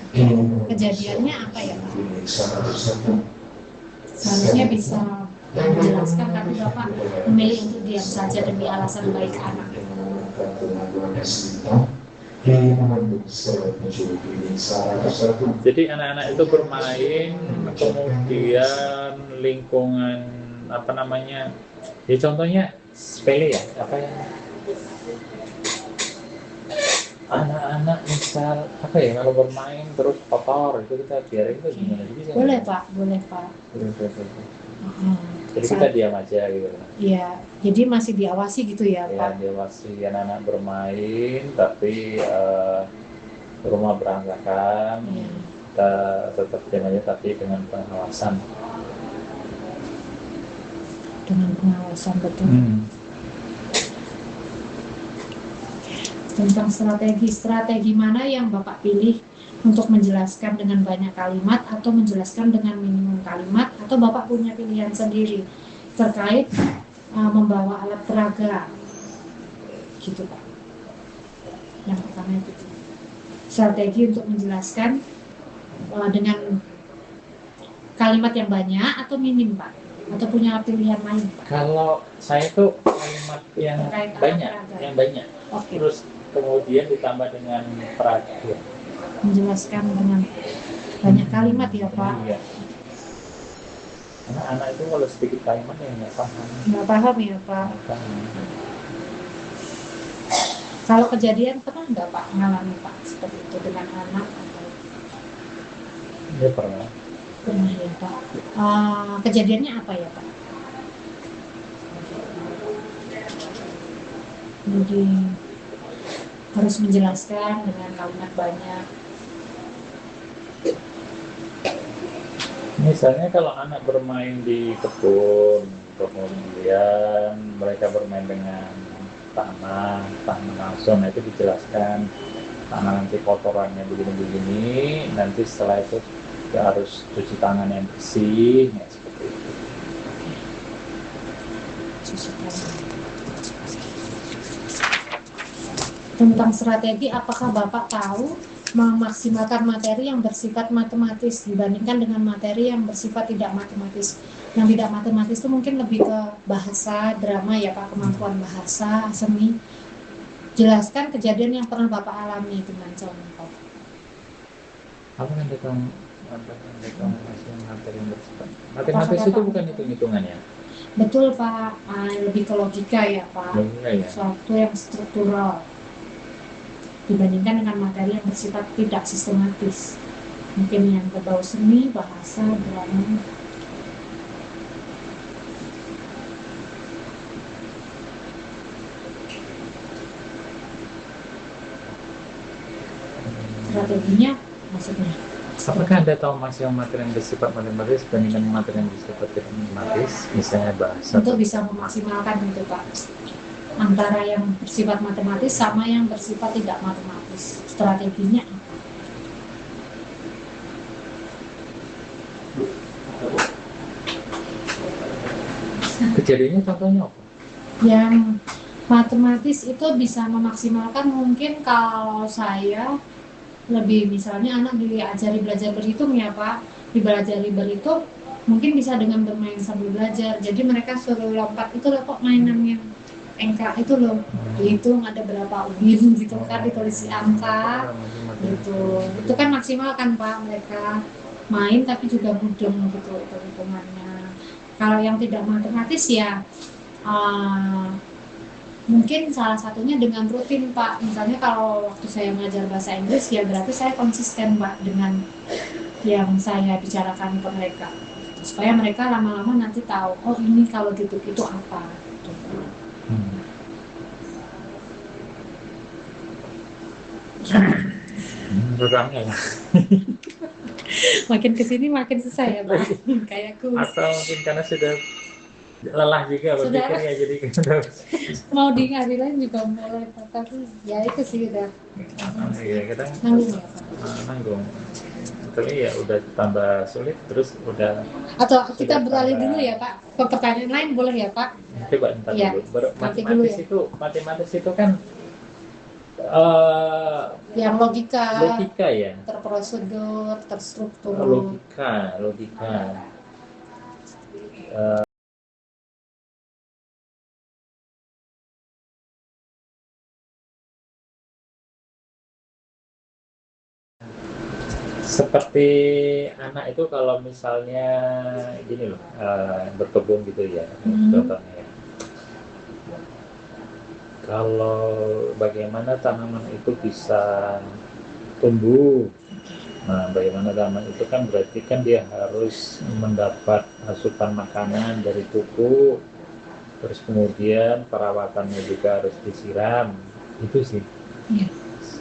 Kejadiannya apa ya Pak? Seharusnya bisa menjelaskan, tapi Bapak memilih untuk diam saja demi alasan baik anak. Jadi anak-anak itu bermain, kemudian lingkungan apa namanya? Ya contohnya sepele ya, apa ya? Anak-anak misal apa ya, kalau bermain terus kotor itu kita biarin itu gimana sih? Boleh Pak, boleh Pak. Jadi kita diam aja gitu. Iya, jadi masih diawasi gitu ya Pak? Ya diawasi anak-anak bermain, tapi rumah berantakan, kita tetap diam aja tapi dengan pengawasan. Dengan pengawasan, betul. Tentang strategi mana yang Bapak pilih untuk menjelaskan dengan banyak kalimat atau menjelaskan dengan minimum kalimat, atau Bapak punya pilihan sendiri terkait membawa alat peraga gitu Pak? Yang pertama itu strategi untuk menjelaskan dengan kalimat yang banyak atau minim Pak, atau punya pilihan lain Pak? Kalau saya tuh kalimat yang banyak, Okay. Terus kemudian ditambah dengan peraga. Menjelaskan dengan banyak kalimat ya Pak? Iya. Anak-anak itu kalau sedikit kalimat yang nggak paham. Nggak paham ya Pak? Kalau kejadian pernah nggak Pak mengalami Pak seperti itu dengan anak atau? Ya pernah. Pernah ya Pak. Kejadiannya apa ya Pak? Jadi harus menjelaskan dengan kalimat banyak. Misalnya kalau anak bermain di kebun, kemudian mereka bermain dengan tanah langsung, itu dijelaskan tanah nanti kotorannya begini-begini, nanti setelah itu ya harus cuci tangan yang bersih, ya seperti itu. Cuci tangan. Tentang strategi, apakah Bapak tahu memaksimalkan materi yang bersifat matematis dibandingkan dengan materi yang bersifat tidak matematis. Yang tidak matematis itu mungkin lebih ke bahasa, drama ya Pak, kemampuan bahasa, seni. Jelaskan kejadian yang pernah Bapak alami dengan contoh. Apa kan datang masih materi yang bersifat matematis itu bukan hitung-hitungannya. Betul Pak, lebih ke logika ya Pak, Logika ya. suatu yang struktural dibandingkan dengan materi yang bersifat tidak sistematis, mungkin yang berbau seni, bahasa, drama. Strateginya maksudnya? Apakah Anda tahu Mas yang materi yang bersifat matematis dibandingkan materi yang bersifat tidak matematis, misalnya bahasa? Untuk bisa memaksimalkan itu Pak, antara yang bersifat matematis sama yang bersifat tidak matematis, strateginya apa? Kejadiannya contohnya apa? Yang matematis itu bisa memaksimalkan mungkin kalau saya lebih misalnya anak diajari belajar berhitung ya Pak, dibelajari berhitung mungkin bisa dengan bermain sambil belajar, jadi mereka suruh lompat itu loh kok mainan yang angka itu loh, dihitung ada berapa ubin gitu kan, ditulis angka gitu, itu kan maksimal kan Pak, mereka main tapi juga mudeng gitu hitungannya. Kalau yang tidak matematis ya mungkin salah satunya dengan rutin Pak, misalnya kalau waktu saya mengajar bahasa Inggris ya berarti saya konsisten Pak dengan yang saya bicarakan ke mereka, supaya mereka lama-lama nanti tahu, oh ini kalau gitu-gitu apa gitu. Programnya ya. Makin kesini makin susah ya Pak, kayak kus. Atau mungkin karena sudah lelah juga berpikirnya, jadi mau diingatin juga mulai tapi ya itu sih udah iya, kita nanggung ya Pak. Nanggung. Tapi ya udah tambah sulit, terus udah. Atau kita beralih dulu ya Pak ke pertanyaan lain, boleh ya Pak? Coba ntar ya, dulu. matematis ya. Matematis itu kan yang logika ya, terprosedur, terstruktur. Logika. Seperti anak itu kalau misalnya gini loh, berkebun gitu ya, contohnya ya. Kalau bagaimana tanaman itu bisa tumbuh, nah bagaimana tanaman itu kan berarti kan dia harus mendapat asupan makanan dari pupuk, terus kemudian perawatannya juga harus disiram, itu sih.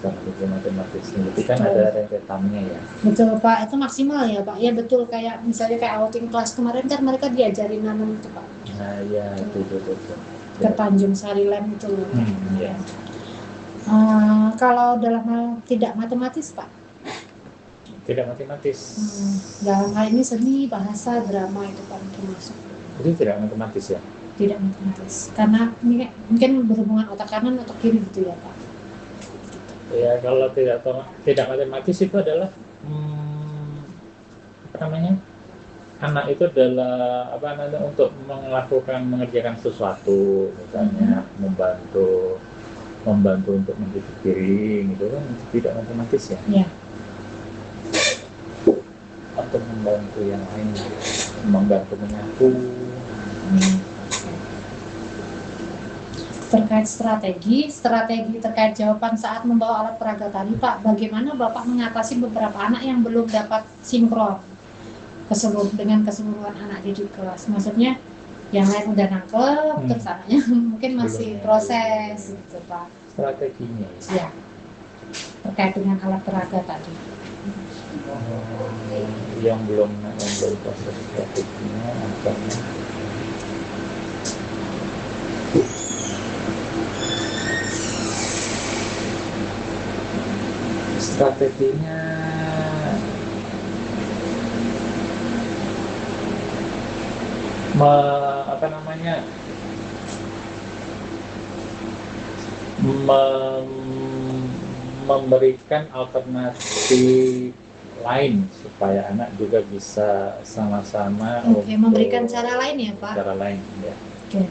Strategi matematis itu kan ada rentetannya ya. Betul Pak, itu maksimal ya Pak. Ya betul, kayak misalnya kayak outing kelas kemarin kan mereka diajarin nanam itu Pak. Nah ya itu betul. Ke Tanjung Sari Land itu. Ya. Kalau dalam hal tidak matematis Pak? Tidak matematis. Dalam hal ini seni, bahasa, drama itu Pak termasuk. Itu tidak matematis ya? Tidak matematis, karena ini mungkin berhubungan otak kanan atau kiri gitu ya Pak. Ya kalau tidak matematis itu adalah anak itu adalah untuk mengerjakan sesuatu, misalnya membantu untuk mencuci piring gitu kan tidak matematis ya? Ya. Atau membantu yang lain, membantu menyapu. Terkait strategi terkait jawaban saat membawa alat peraga tadi Pak, bagaimana Bapak mengatasi beberapa anak yang belum dapat sinkron dengan keseluruhan anak di kelas? Maksudnya yang lain udah nangkep, terus anaknya mungkin masih proses gitu Pak. Strateginya ya, terkait dengan alat peraga tadi. Yang belum proses strateginya apa? Strateginya memberikan alternatif lain supaya anak juga bisa sama-sama Oke, memberikan cara lain ya Pak? Cara lain, ya. Oke.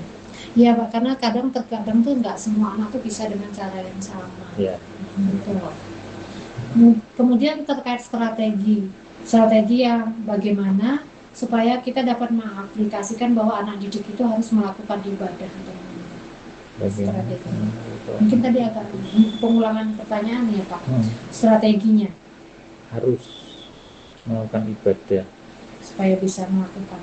Iya Pak, karena terkadang tuh nggak semua anak tuh bisa dengan cara yang sama. Ya. Betul. Kemudian terkait strategi yang bagaimana supaya kita dapat mengaplikasikan bahwa anak didik itu harus melakukan ibadah dengan strategi. Mungkin tadi agak pengulangan pertanyaan ya Pak. Strateginya harus melakukan ibadah supaya bisa melakukan.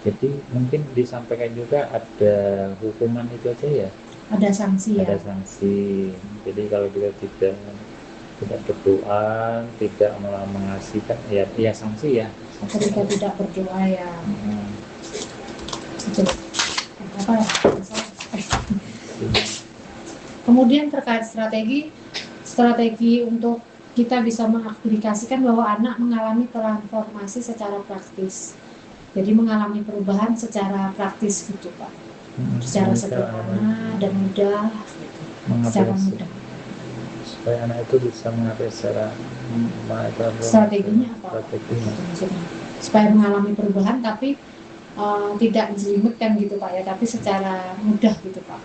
Jadi mungkin disampaikan juga ada hukuman itu aja ya. Ada sanksi ya. Ada sanksi. Jadi kalau kita tidak berdoa, tidak mengasihkan, ya sanksi ya. Ketika tidak berdoa ya. Itu apa ya? Kemudian terkait strategi untuk kita bisa mengaplikasikan bahwa anak mengalami transformasi secara praktis. Jadi mengalami perubahan secara praktis gitu Pak. Secara sederhana dan mudah, secara mudah. Supaya anak itu bisa mengatur secara strateginya apa? Supaya mengalami perubahan tapi tidak menjelimetkan gitu Pak ya, tapi secara mudah gitu Pak,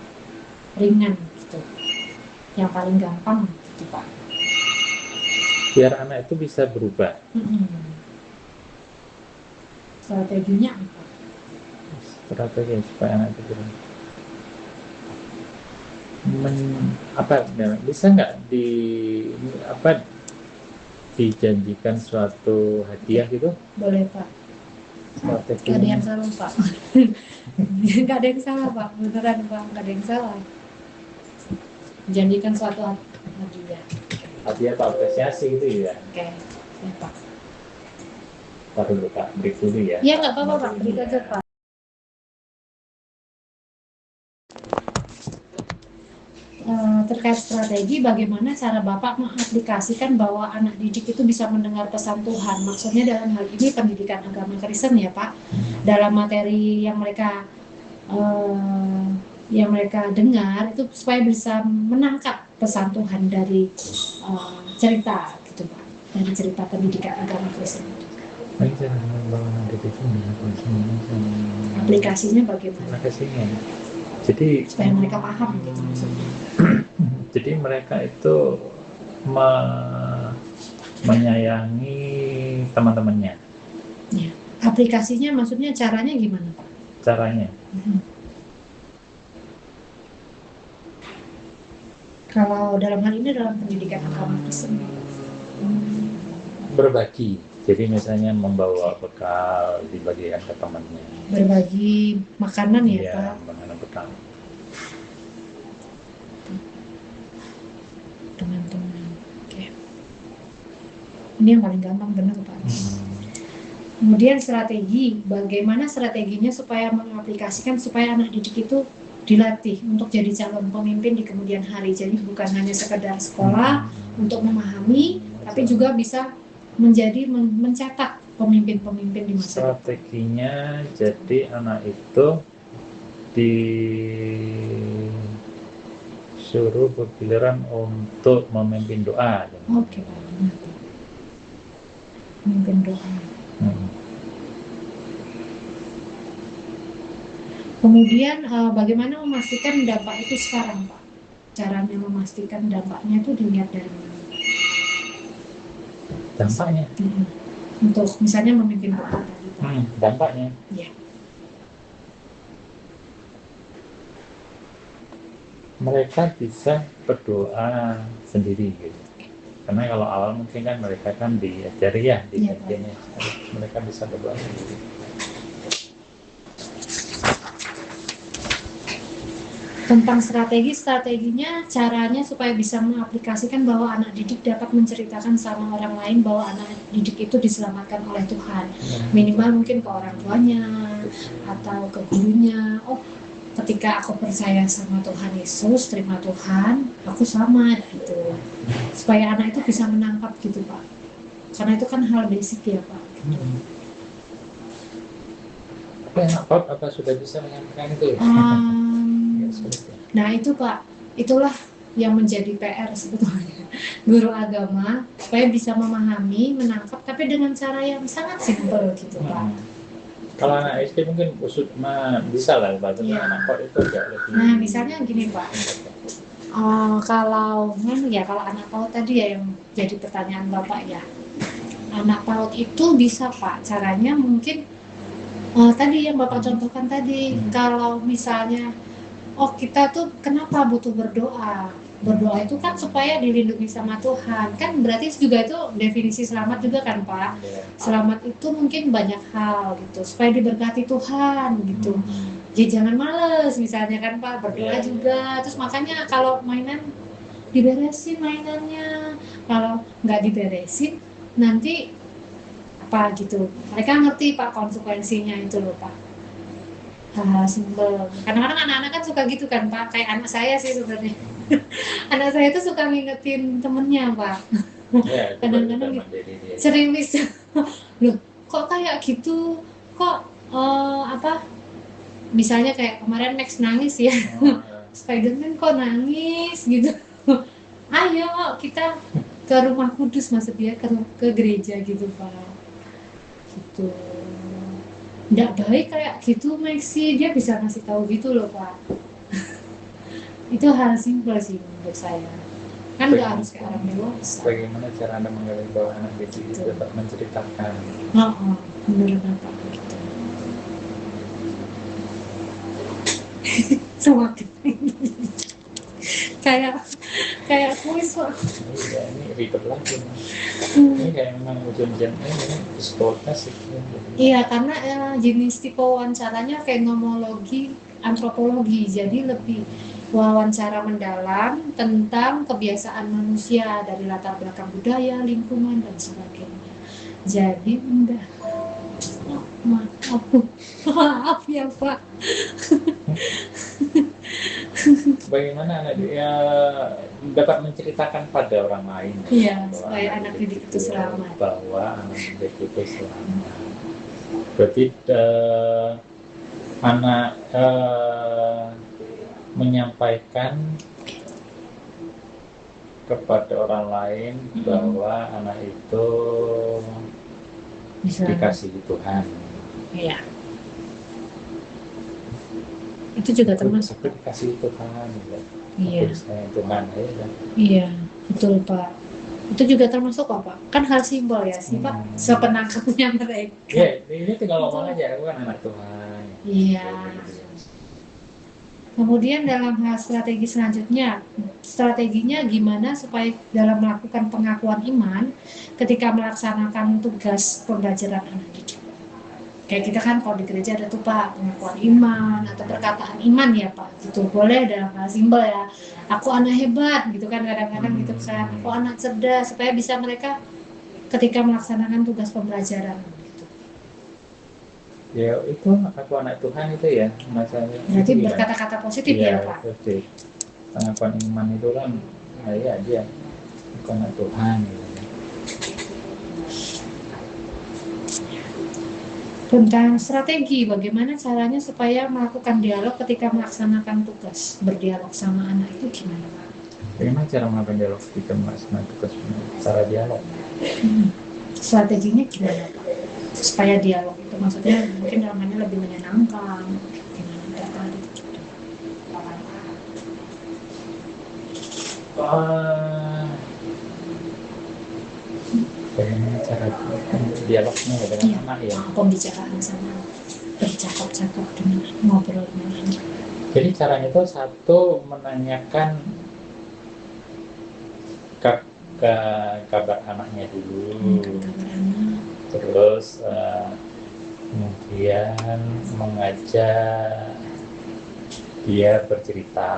ringan gitu, yang paling gampang gitu Pak. Biar anak itu bisa berubah. Strateginya apa? Strategi supaya anak itu berubah. Bisa nggak dijanjikan suatu hadiah gitu? Boleh Pak. Gak ada yang salah Pak. Gak ada yang salah Pak, beneran Pak, gak ada yang salah. Janjikan suatu hadiah. Hadiah atau apresiasi gitu ya? Oke, ya Pak. Taruh dulu Pak, break dulu ya. Iya nggak apa-apa Pak, break aja Pak. Terkait strategi, bagaimana cara Bapak mengaplikasikan bahwa anak didik itu bisa mendengar pesan Tuhan? Maksudnya dalam hal ini pendidikan agama Kristen ya Pak, dalam materi yang mereka dengar itu supaya bisa menangkap pesan Tuhan dari cerita gitu Pak, dari cerita pendidikan agama Kristen. Aplikasinya bagaimana? Jadi supaya mereka paham gitu maksudnya. Jadi mereka itu menyayangi teman-temannya. Ya. Aplikasinya maksudnya caranya gimana Pak? Caranya? Kalau dalam hal ini dalam pendidikan agama Kristen. Berbagi. Jadi misalnya membawa bekal dibagikan ke temannya. Berbagi makanan ya Pak? Iya, makanan bekal. Teman-teman. Oke. Ini yang paling gampang benar Pak. Kemudian strategi, bagaimana strateginya supaya mengaplikasikan supaya anak didik itu dilatih untuk jadi calon pemimpin di kemudian hari. Jadi bukan hanya sekedar sekolah untuk memahami, tapi juga bisa mencetak pemimpin-pemimpin di masa depan. Strateginya jadi anak itu disuruh bergiliran untuk memimpin doa. Oke Pak, memimpin doa. Kemudian bagaimana memastikan dampak itu sekarang Pak? Caranya memastikan dampaknya itu dilihat dari mana? Dampaknya? Untuk misalnya memimpin doa tadi Pak. Dampaknya? Ya. Mereka bisa berdoa sendiri gitu. Karena kalau awal mungkin kan mereka kan diajari ya di bagiannya. Mereka bisa berdoa sendiri. Tentang strateginya, caranya supaya bisa mengaplikasikan bahwa anak didik dapat menceritakan sama orang lain bahwa anak didik itu diselamatkan oleh Tuhan. Minimal mungkin ke orang tuanya atau ke gurunya. Oh, ketika aku percaya sama Tuhan Yesus, terima Tuhan, aku selamat gitu. Supaya anak itu bisa menangkap gitu Pak. Karena itu kan hal basic ya Pak. Gitu. Apa sudah bisa menyampaikan itu? Nah itu Pak, itulah yang menjadi PR sebetulnya guru agama, supaya bisa memahami, menangkap, tapi dengan cara yang sangat simpel gitu Pak. Kalau anak SD mungkin bisa lah, tapi Iya. anak kok itu agak lebih. Nah misalnya gini Pak, kalau anak PAUD tadi ya yang jadi pertanyaan Bapak ya, anak PAUD itu bisa Pak, caranya mungkin tadi yang Bapak contohkan tadi, kalau misalnya kita tuh kenapa butuh berdoa itu kan supaya dilindungi sama Tuhan, kan berarti juga itu definisi selamat juga kan Pak. Selamat itu mungkin banyak hal gitu, supaya diberkati Tuhan gitu. Jadi jangan males misalnya kan Pak, berdoa juga. Terus makanya kalau mainan diberesin mainannya, kalau nggak diberesin nanti apa gitu, mereka ngerti Pak konsekuensinya itu loh Pak. Hal-hal simpel. Kadang-kadang anak-anak kan suka gitu kan Pak, kayak anak saya sih sebenarnya. Anak saya tuh suka ngingetin temennya Pak. Ya, Kadang-kadang gitu. Sering bisa, loh kok kayak gitu, kok misalnya kayak kemarin Max nangis ya, Spiderman kok nangis gitu. Ayo kita ke rumah kudus, maksud dia ke gereja gitu Pak. Gitu. Nggak baik kayak gitu Maxi, dia bisa ngasih tahu gitu loh Pak. Itu hal simpel sih menurut saya, kan nggak harus kayak orang dewasa. Bagaimana cara Anda menggali bahwa anak kecil itu dapat menceritakan? Menurut Bapak gitu. Semakin kayak kuis Pak. Iya, ini ribet lagi. Ini kayak memang ujian-ujian ini psikotes gitu. Iya, karena jenis tipe wawancaranya fenomenologi, antropologi, jadi lebih wawancara mendalam tentang kebiasaan manusia dari latar belakang budaya, lingkungan dan sebagainya. Jadi maaf ya Pak. Bagaimana anak dia dapat menceritakan pada orang lain? Iya, supaya anak didik itu selamat. Bahwa anak didik itu selamat. Berarti anak menyampaikan kepada orang lain bahwa anak itu dikasihi Tuhan. Iya. Itu juga termasuk. Aku dikasihi Tuhan. Iya. Tuhan. Iya, betul Pak. Itu juga termasuk apa? Kan hal simbol ya sih Pak, sepenangkapnya mereka. Iya, ini tinggal ngomong aja, aku kan anak Tuhan. Iya. Kemudian dalam hal strategi selanjutnya, strateginya gimana supaya dalam melakukan pengakuan iman ketika melaksanakan tugas pembelajaran anak didik. Kayak kita kan kalau di gereja ada tuh Pak, pengakuan iman atau perkataan iman ya Pak, gitu. Boleh dalam hal simbol ya, aku anak hebat gitu kan kadang-kadang gitu kan, aku anak cerdas, supaya bisa mereka ketika melaksanakan tugas pembelajaran. Ya itu aku anak Tuhan itu ya masalahnya. Berarti berkata-kata positif ya Pak. Positif. Pengakuan iman itu kan ya dia aku anak Tuhan. Tentang strategi, bagaimana caranya supaya melakukan dialog ketika melaksanakan tugas, berdialog sama anak itu gimana Pak? Bagaimana cara melakukan dialog ketika melaksanakan tugas? Cara dialog. Strateginya gimana Pak? Supaya dialog itu maksudnya mungkin dalamnya lebih menyenangkan, gimana mereka gitu. Bagaimana cara dialognya dengan anak ya? Pembicaraan sama bercakap-cakap dengan ngobrol dengan anak. Jadi caranya itu satu menanyakan kabar anaknya dulu. Kabar anak. Terus kemudian mengajak dia bercerita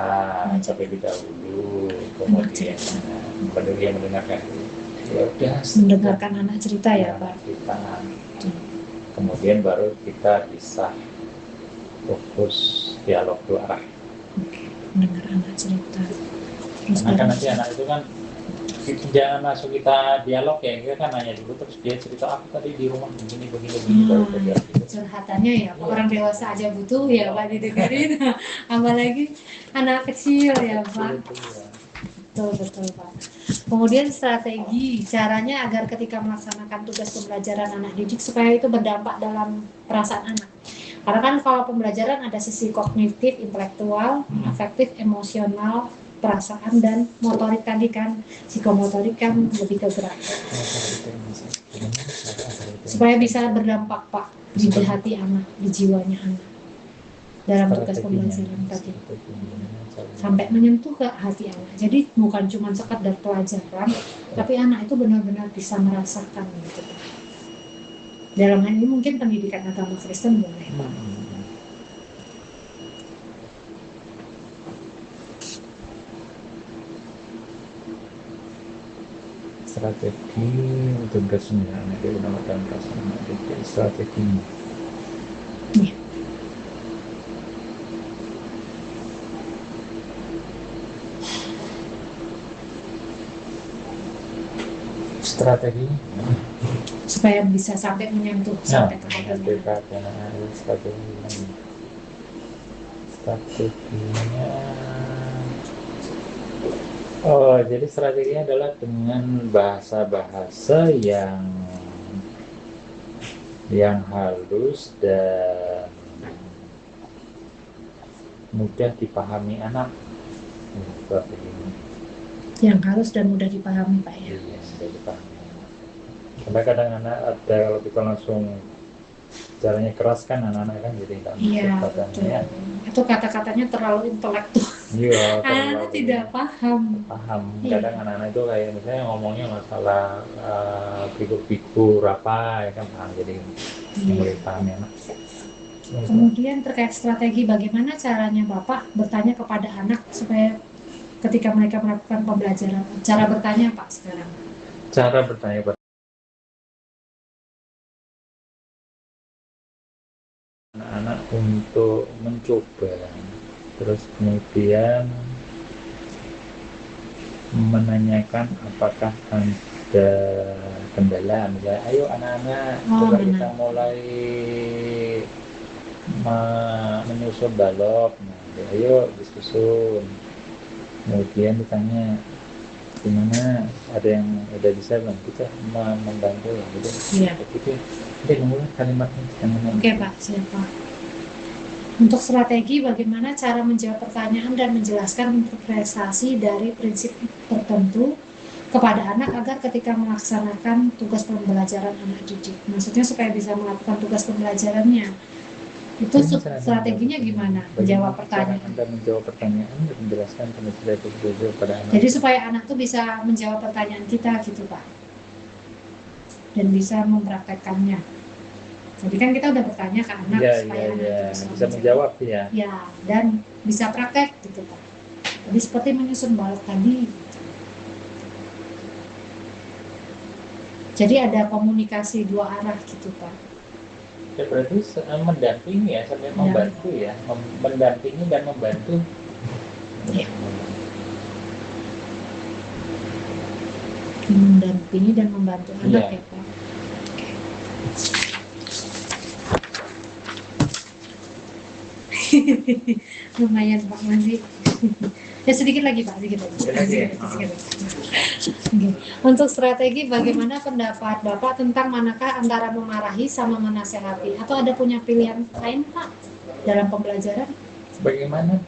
terlebih dahulu, kemudian dia mendengarkan, ya udah mendengarkan anak cerita ya Pak. Cerita. Kemudian baru kita bisa fokus dialog dua arah. Oke, mendengar anak cerita. Karena kan nanti anak itu kan jangan masuk kita dialog ya, kita kan nanya dulu terus dia cerita apa tadi di rumah begini baru gitu. Curhatannya ya Pak, orang dewasa aja butuh ya Pak didengerin, apalagi anak kecil ya Pak. betul Pak. Kemudian strategi caranya agar ketika melaksanakan tugas pembelajaran anak didik supaya itu berdampak dalam perasaan anak. Karena kan kalau pembelajaran ada sisi kognitif, intelektual, afektif, emosional, perasaan dan motorik tadi kan, psikomotorik kan lebih ke gerak. Supaya bisa berdampak Pak di hati anak, di jiwanya anak dalam tugas pembelajaran tadi sampai menyentuh ke hati anak. Jadi bukan cuma sekedar pelajaran, tapi anak itu benar-benar bisa merasakan gitu. Dalam hal ini mungkin pendidikan agama Kristen boleh Pak. Strategi tugasnya di undang-undang strateginya. Iya. Strategi Supaya bisa sampai menyentuh sampai ke hatinya. Strateginya oh, jadi strateginya adalah dengan bahasa-bahasa yang halus dan mudah dipahami anak. Strateginya Yang halus dan mudah dipahami Pak ya. iya, mudah dipahami. Karena kadang anak ada kalau kita langsung caranya keras kan anak-anak kan jadi nggak Iya, katanya. Itu kata-katanya terlalu intelektual. Iya, Anak tidak paham. Kadang anak-anak itu kayak misalnya ngomongnya masalah figur apa ya kan paham, jadi mulai paham ya anak. Kemudian terkait strategi bagaimana caranya Bapak bertanya kepada anak supaya ketika mereka melakukan pembelajaran, cara bertanya Pak sekarang. Cara bertanya pada anak-anak untuk mencoba, terus kemudian menanyakan apakah ada kendala, misalnya ayo anak-anak coba kita mulai menyusun balok, ayo disusun. Kemudian ditanya gimana, ada yang udah bisa belum, kita membantu ya gitu. Iya. Gitu. Oke, mulai kalimatnya. Oke Pak, siapa? Untuk strategi bagaimana cara menjawab pertanyaan dan menjelaskan interpretasi dari prinsip tertentu kepada anak agar ketika melaksanakan tugas pembelajaran anak didik. Maksudnya supaya bisa melakukan tugas pembelajarannya. Itu strateginya gimana? Menjawab pertanyaan. Anda menjawab pertanyaan dan menjelaskan strategi kepada anak. Jadi supaya anak tuh bisa menjawab pertanyaan kita gitu Pak. Dan bisa mempraktekkannya. Jadi kan kita udah bertanya ke anak supaya anak bisa menjawab ya. Ya, dan bisa praktek gitu Pak. Jadi seperti menyusun balok tadi. Jadi ada komunikasi dua arah gitu Pak. Ya berarti mendampingi ya sampai membantu ya, mendampingi dan membantu. Ya. Mendampingi dan membantu anak ya Pak. Lumayan Pak masih. Ya sedikit lagi Pak, sedikit lagi. Okay. Untuk strategi bagaimana pendapat Bapak tentang manakah antara memarahi sama menasehati, atau ada punya pilihan lain Pak dalam pembelajaran? Bagaimana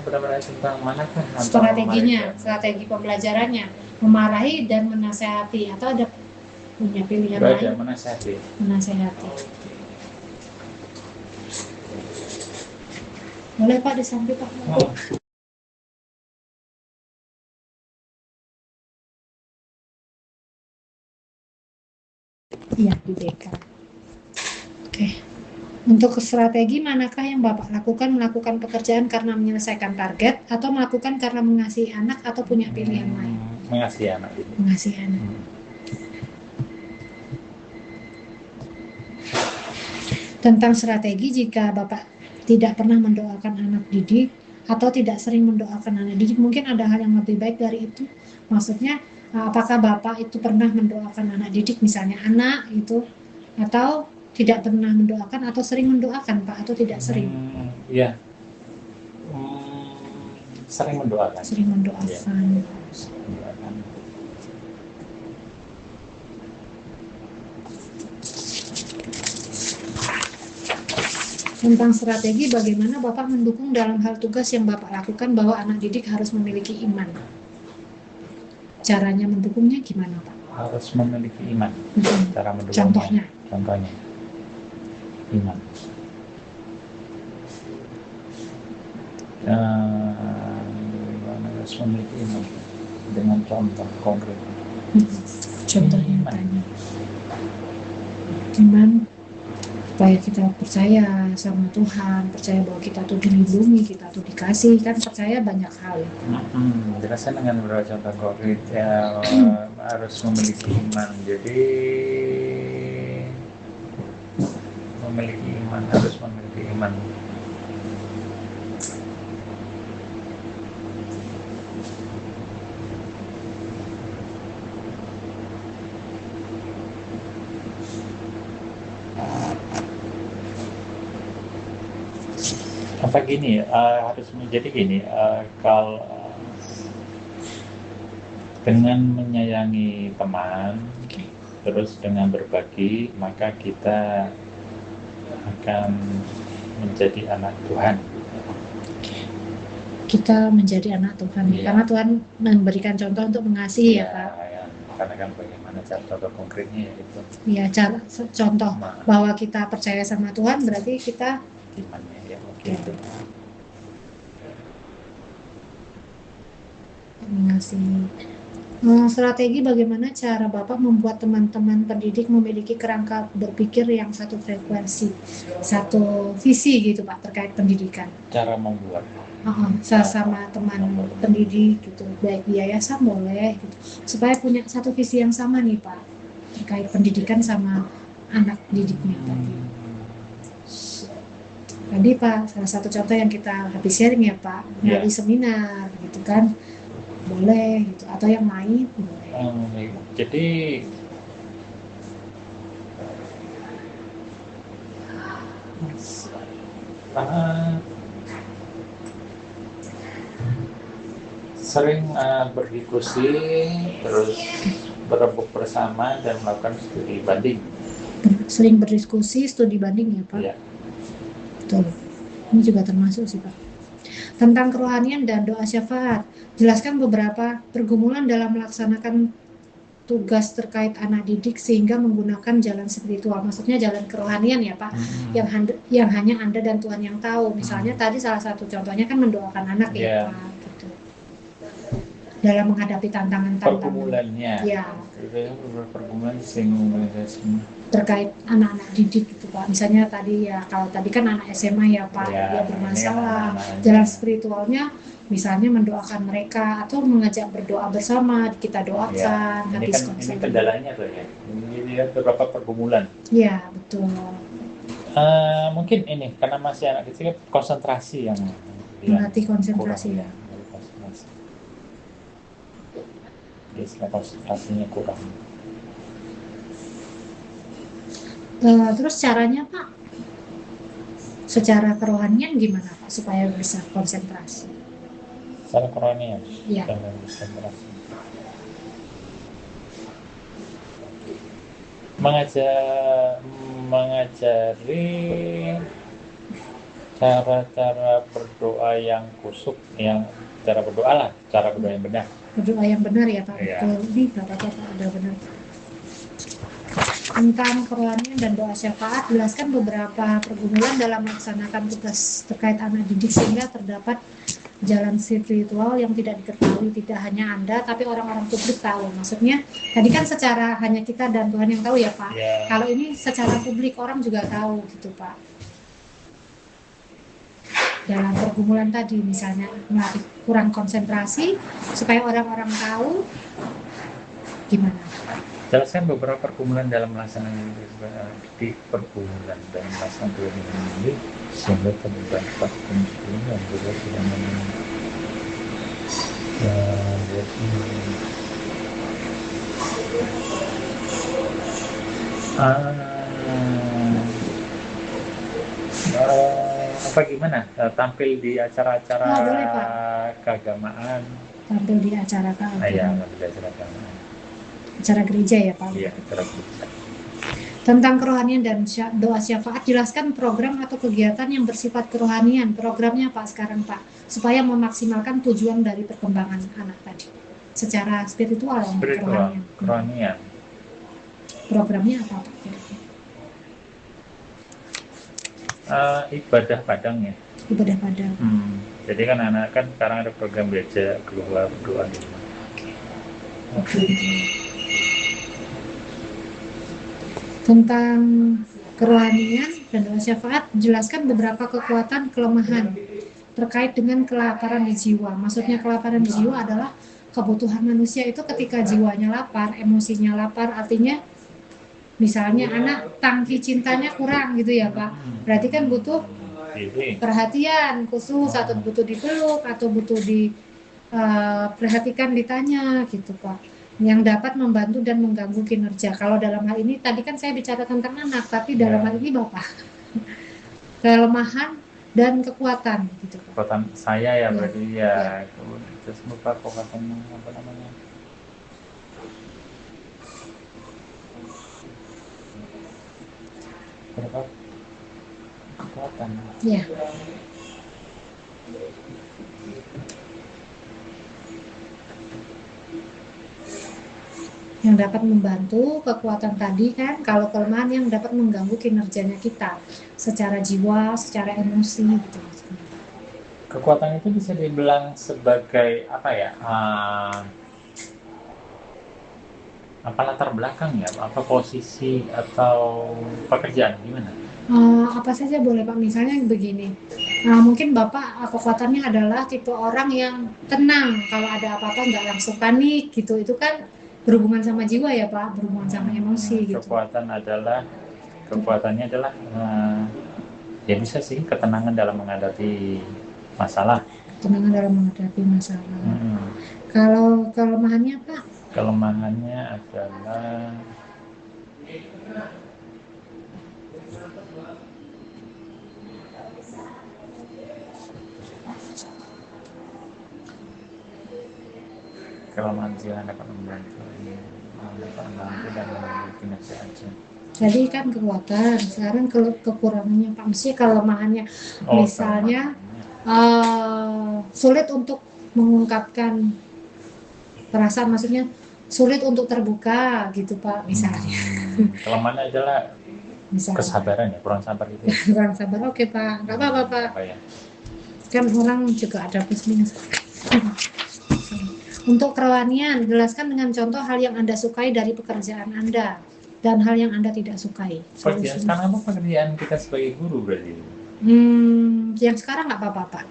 benar-benar tentang manakah strateginya, strategi pembelajarannya, memarahi dan menasehati, atau ada punya pilihan lain? Menasehati. Boleh Pak disamping Pak. Iya di BK. Oke. Untuk strategi manakah yang Bapak lakukan? Melakukan pekerjaan karena menyelesaikan target, atau melakukan karena mengasihi anak, atau punya pilihan lain? Mengasihi anak. Mengasihi anak. Tentang strategi jika Bapak tidak pernah mendoakan anak didik atau tidak sering mendoakan anak didik, mungkin ada hal yang lebih baik dari itu. Maksudnya apakah Bapak itu pernah mendoakan anak didik, misalnya anak itu, atau tidak pernah mendoakan, atau sering mendoakan Pak, atau tidak sering? Ya. sering mendoakan. Sering mendoakan. Mendoakan. Tentang strategi, bagaimana Bapak mendukung dalam hal tugas yang Bapak lakukan bahwa anak didik harus memiliki iman? Caranya mendukungnya gimana, Pak? Harus memiliki iman. Cara mendukungnya. Contohnya? Contohnya, iman. Harus memiliki iman dengan contoh konkret. Contohnya iman supaya kita percaya sama Tuhan, percaya bahwa kita tuh dilindungi, kita tuh dikasih, kan percaya banyak hal. Jelaskan dengan beberapa contoh konkret. Harus memiliki iman. Jadi memiliki iman, harus memiliki iman. Apa gini, harus menjadi gini, kalau dengan menyayangi teman, terus dengan berbagi, maka kita akan menjadi anak Tuhan. Kita menjadi anak Tuhan, karena Tuhan memberikan contoh untuk mengasihi, ya Pak. Karena kan bagaimana cara contoh konkretnya itu. Ya, contoh bahwa kita percaya sama Tuhan berarti kita imannya ya, gitu. Mengasihi. Strategi bagaimana cara Bapak membuat teman-teman pendidik memiliki kerangka berpikir yang satu frekuensi, satu visi gitu Pak terkait pendidikan. Cara membuat. Sama teman pendidik gitu, baik di yayasan boleh gitu, supaya punya satu visi yang sama nih Pak terkait pendidikan sama anak didiknya tadi. Tadi Pak, salah satu contoh yang kita habis sharing ya Pak, dari seminar gitu kan, boleh gitu, atau yang lain boleh. Jadi sering berdiskusi, terus berembuk bersama dan melakukan studi banding. Sering berdiskusi, studi banding ya Pak? Iya. Betul. Ini juga termasuk sih Pak. Tentang kerohanian dan doa syafaat, jelaskan beberapa pergumulan dalam melaksanakan tugas terkait anak didik sehingga menggunakan jalan spiritual, maksudnya jalan kerohanian ya Pak, yang hanya Anda dan Tuhan yang tahu. Misalnya tadi salah satu contohnya kan mendoakan anak ya Pak, gitu. Dalam menghadapi tantangan-tantangan. Pergumulannya. Ya. Pergumulan terkait anak-anak didik gitu Pak. Misalnya tadi ya, kalau tadi kan anak SMA ya Pak, dia bermasalah. Jalan spiritualnya misalnya mendoakan mereka atau mengajak berdoa bersama, kita doakan habis konseling. Ini kendalanya tuh ya. Ini beberapa pergumulan. Iya, betul. Mungkin ini karena masih anak kecil konsentrasi yang melatih konsentrasi ya. Istilah konsentrasinya kurang. Terus caranya Pak, secara kerohanian gimana Pak supaya bisa konsentrasi? Secara kerohanian, ya. Konsentrasi. Mengajari cara-cara berdoa yang kusuk, yang cara berdoa lah, cara berdoa yang benar. Berdoa yang benar ya Pak. Betul. Ini Bapak udah benar. Tentang kerohanian dan doa syafaat, jelaskan beberapa pergumulan dalam melaksanakan tugas terkait anak didik sehingga terdapat jalan spiritual yang tidak diketahui tidak hanya Anda tapi orang-orang publik tahu. Maksudnya tadi kan secara hanya kita dan Tuhan yang tahu ya Pak. Kalau ini secara publik orang juga tahu gitu Pak. Dalam pergumulan tadi misalnya melatih kurang konsentrasi supaya orang-orang tahu gimana? Jelaskan beberapa pergumulan dalam melaksanakan di pergumulan dalam melaksanakan tugas ini sehingga terdapat kemudian yang juga sudah apa gimana tampil di acara-acara keagamaan. Tampil di acara Ya, keagamaan. di acara keagamaan. Acara gereja ya Pak? Iya, acara gereja. Tentang kerohanian dan doa syafaat, jelaskan program atau kegiatan yang bersifat kerohanian. Programnya Pak sekarang Pak, supaya memaksimalkan tujuan dari perkembangan anak tadi. Secara spiritual, kerohanian. Kerohanian. Programnya apa Pak? Ibadah padang ya. Ibadah padang. Jadi kan anak kan sekarang ada program gereja keluar berdoa di rumah. Tentang kerohanian dan doa syafaat, jelaskan beberapa kekuatan kelemahan terkait dengan kelaparan di jiwa. Maksudnya kelaparan di jiwa adalah kebutuhan manusia itu ketika jiwanya lapar, emosinya lapar, artinya misalnya anak tangki cintanya kurang gitu ya Pak. Berarti kan butuh perhatian khusus, atau butuh dipeluk, atau butuh diperhatikan, ditanya gitu Pak, yang dapat membantu dan mengganggu kinerja. Kalau dalam hal ini tadi kan saya bicara tentang anak, tapi dalam hal ini Bapak kelemahan dan kekuatan gitu Pak. Kekuatan saya ya, berarti ya. Terus lupa kekuatan apa namanya? Berapa kekuatan? Ya. Yang dapat membantu, kekuatan tadi kan, kalau kelemahan yang dapat mengganggu kinerjanya kita secara jiwa, secara emosi gitu. Kekuatan itu bisa dibilang sebagai apa ya? Apa latar belakang ya? Apa posisi atau pekerjaan, gimana? Apa saja boleh Pak, misalnya begini. Mungkin Bapak kekuatannya adalah tipe orang yang tenang, kalau ada apa-apa nggak langsung panik gitu. Itu kan berhubungan sama jiwa ya Pak, berhubungan sama emosi gitu. Kekuatannya adalah ya bisa sih ketenangan dalam menghadapi masalah. Ketenangan dalam menghadapi masalah. Kalau kelemahannya Pak? Kelemahannya adalah kelemahan jiwa dapat membantu dan membantu kinerja aja. Jadi kan kekuatan, sekarang kekurangannya Pak, mesti kelemahannya. Misalnya sulit untuk mengungkapkan perasaan, maksudnya sulit untuk terbuka gitu Pak, misalnya. Kelemahannya adalah misalnya kesabaran ya, kurang sabar gitu. Kurang sabar, oke Pak, nggak apa-apa Pak. Kan orang juga ada plus minus. Untuk kerohanian, jelaskan dengan contoh hal yang Anda sukai dari pekerjaan Anda dan hal yang Anda tidak sukai. Sekarang apa pekerjaan kita sebagai guru berarti? Yang sekarang nggak apa-apa Pak.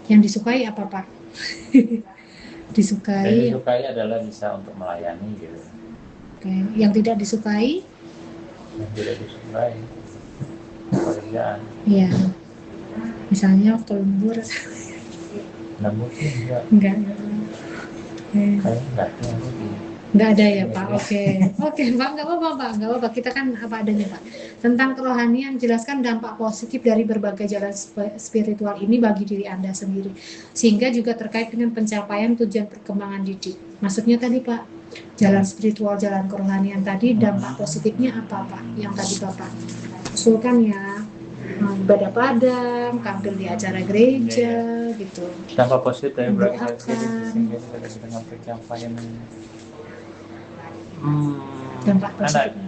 Yang disukai apa Pak? Disukai. Yang disukai adalah bisa untuk melayani gitu. Oke. Yang tidak disukai? Yang tidak disukai pekerjaan. Iya. Misalnya waktu lembur. Nggak mungkin enggak. Enggak. Nggak ada ya Pak. Oke Pak, nggak apa-apa Pak, nggak apa-apa, kita kan apa adanya Pak. Tentang kerohanian, jelaskan dampak positif dari berbagai jalan spiritual ini bagi diri Anda sendiri, sehingga juga terkait dengan pencapaian tujuan perkembangan didik. Maksudnya tadi Pak, jalan spiritual, jalan kerohanian tadi, dampak positifnya apa Pak yang tadi Bapak usulkan ya? Ibadah padang, tampil di acara gereja gitu. Dampak positif dari berbagai sehingga dengan pencapaian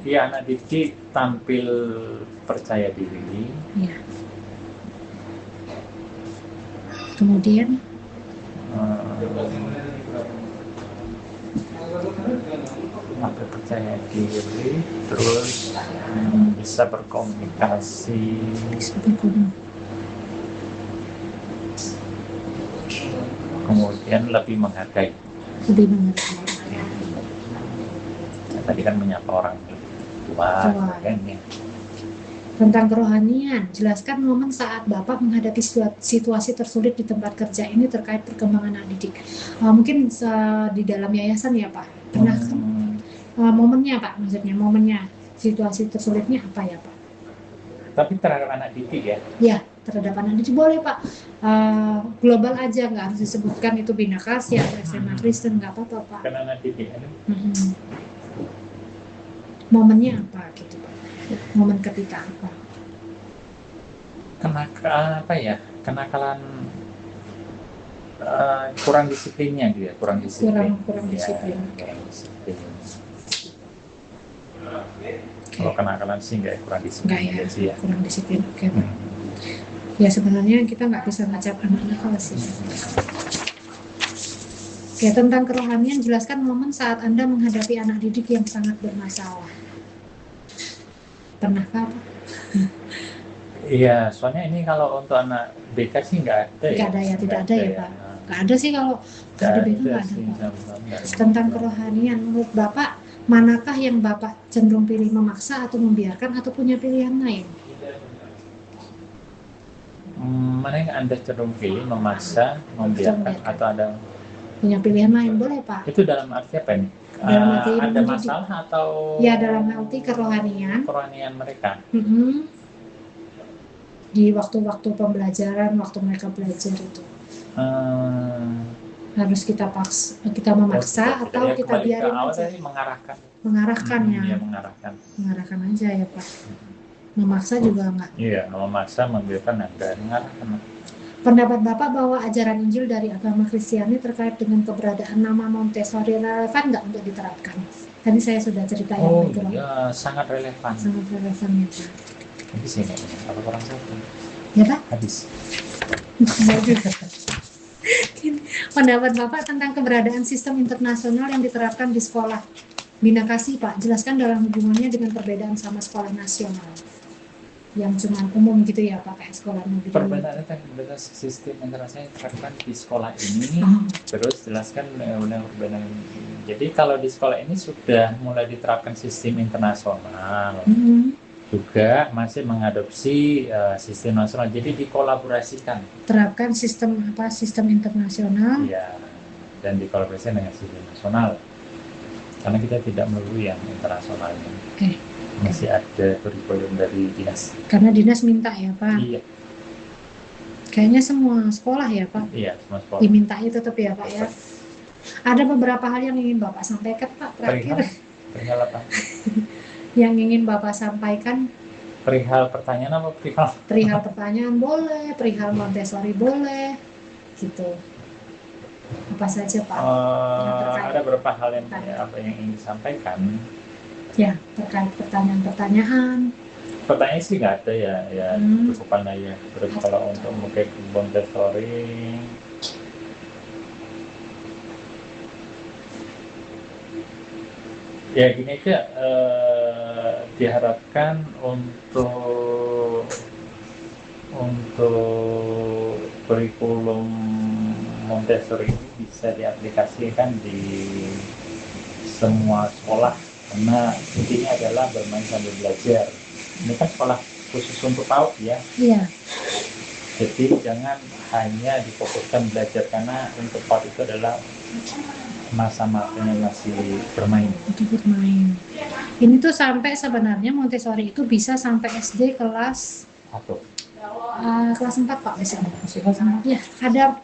anak didik tampil percaya diri. Ya. Kemudian tampil percaya diri, terus bisa berkomunikasi. Kemudian lebih menghargai. Tadi kan menyapa orang tua. Kan, ya. Tentang kerohanian, jelaskan momen saat Bapak menghadapi situasi tersulit di tempat kerja ini terkait perkembangan anak didik. Mungkin di dalam yayasan ya Pak, pernah momennya Pak, maksudnya momennya situasi tersulitnya apa ya Pak? Tapi terhadap anak didik ya? Ya. terhadap anak didik, boleh Pak, global aja, nggak harus disebutkan itu Bina Kasih atau SMA Kristen, nggak apa-apa Pak. Kan anak didik Momennya apa gitu Pak? Momen ketika apa? Kenakalan kurang disiplinnya gitu ya, kurang disiplin. Kurang disiplin. Kurang disiplin. Kalau kenakalan sih nggak kurang disiplin. Nggak ya, sih ya. kurang disiplin. Oke Pak. Ya sebenarnya kita nggak bisa ngajak anak nakal sih. Oke, tentang kerohanian, jelaskan momen saat Anda menghadapi anak didik yang sangat bermasalah. Pernahkah Pak? Iya, soalnya ini kalau untuk anak BK sih nggak ada ya. Nggak ada ya, tidak ada ya Pak. Nggak ada sih kalau Nggak di BK nggak ada sih, Pak. nggak ada. Tentang kerohanian, menurut Bapak, manakah yang Bapak cenderung pilih, memaksa atau membiarkan atau punya pilihan lain? Mana yang Anda cenderung pilih, memaksa, membiarkan, atau ada Punya pilihan lain, boleh Pak? itu dalam arti apa nih? Dalam arti ada mendidik. masalah atau Ya, dalam arti kerohanian. kerohanian mereka? Di waktu-waktu pembelajaran, waktu mereka belajar itu harus kita memaksa atau ya, kita biarin aja? Mengarahkan Ya. ya, Mengarahkan aja ya Pak. Memaksa juga enggak. Iya, memaksa, membiarkan, enggak, mengarahkan. Pendapat Bapak bahwa ajaran Injil dari agama Kristiani terkait dengan keberadaan nama Montessori relevan nggak untuk diterapkan? Tadi saya sudah cerita yang itu. Iya, sangat relevan. Sangat relevan ya Pak. Habis ini, apa kurang satu? Ya Pak? Habis. Pendapat Bapak tentang keberadaan sistem internasional yang diterapkan di sekolah Bina Kasih Pak, jelaskan dalam hubungannya dengan perbedaan sama sekolah nasional yang cuma umum gitu ya Pak, kayak sekolah negeri. Perbedaan sistem internasional yang diterapkan di sekolah ini, terus jelaskan perbedaan. Jadi kalau di sekolah ini sudah mulai diterapkan sistem internasional, juga masih mengadopsi sistem nasional. Jadi dikolaborasikan. Terapkan sistem internasional. Iya, dan dikolaborasikan dengan sistem nasional. Karena kita tidak melulu yang internasionalnya. Masih ada kurikulum dari dinas. Karena dinas minta ya Pak. Iya. Kayaknya semua sekolah ya Pak. Iya, semua sekolah. Dimintai tetap ya Pak ya. Ada beberapa hal yang ingin Bapak sampaikan Pak terakhir. Perihal apa? Yang ingin Bapak sampaikan. Perihal pertanyaan apa perihal? Perihal pertanyaan boleh, perihal Montessori boleh, gitu. Apa saja Pak? Ada beberapa hal yang ingin disampaikan. Ya, terkait pertanyaan-pertanyaan. Pertanyaan sih nggak ada ya, cukupan aja. Terus kalau untuk mungkin Montessori, ya gini aja, diharapkan untuk kurikulum Montessori ini bisa diaplikasikan di semua sekolah, karena intinya adalah bermain sambil belajar. Ini kan sekolah khusus untuk PAUD ya. Iya. Jadi jangan hanya difokuskan belajar, karena untuk PAUD itu adalah masa-masanya masih bermain. Untuk bermain. Ini tuh sampai sebenarnya Montessori itu bisa sampai SD kelas 1. Kelas 4 Pak, bisa. Kelas 4. Ya, ada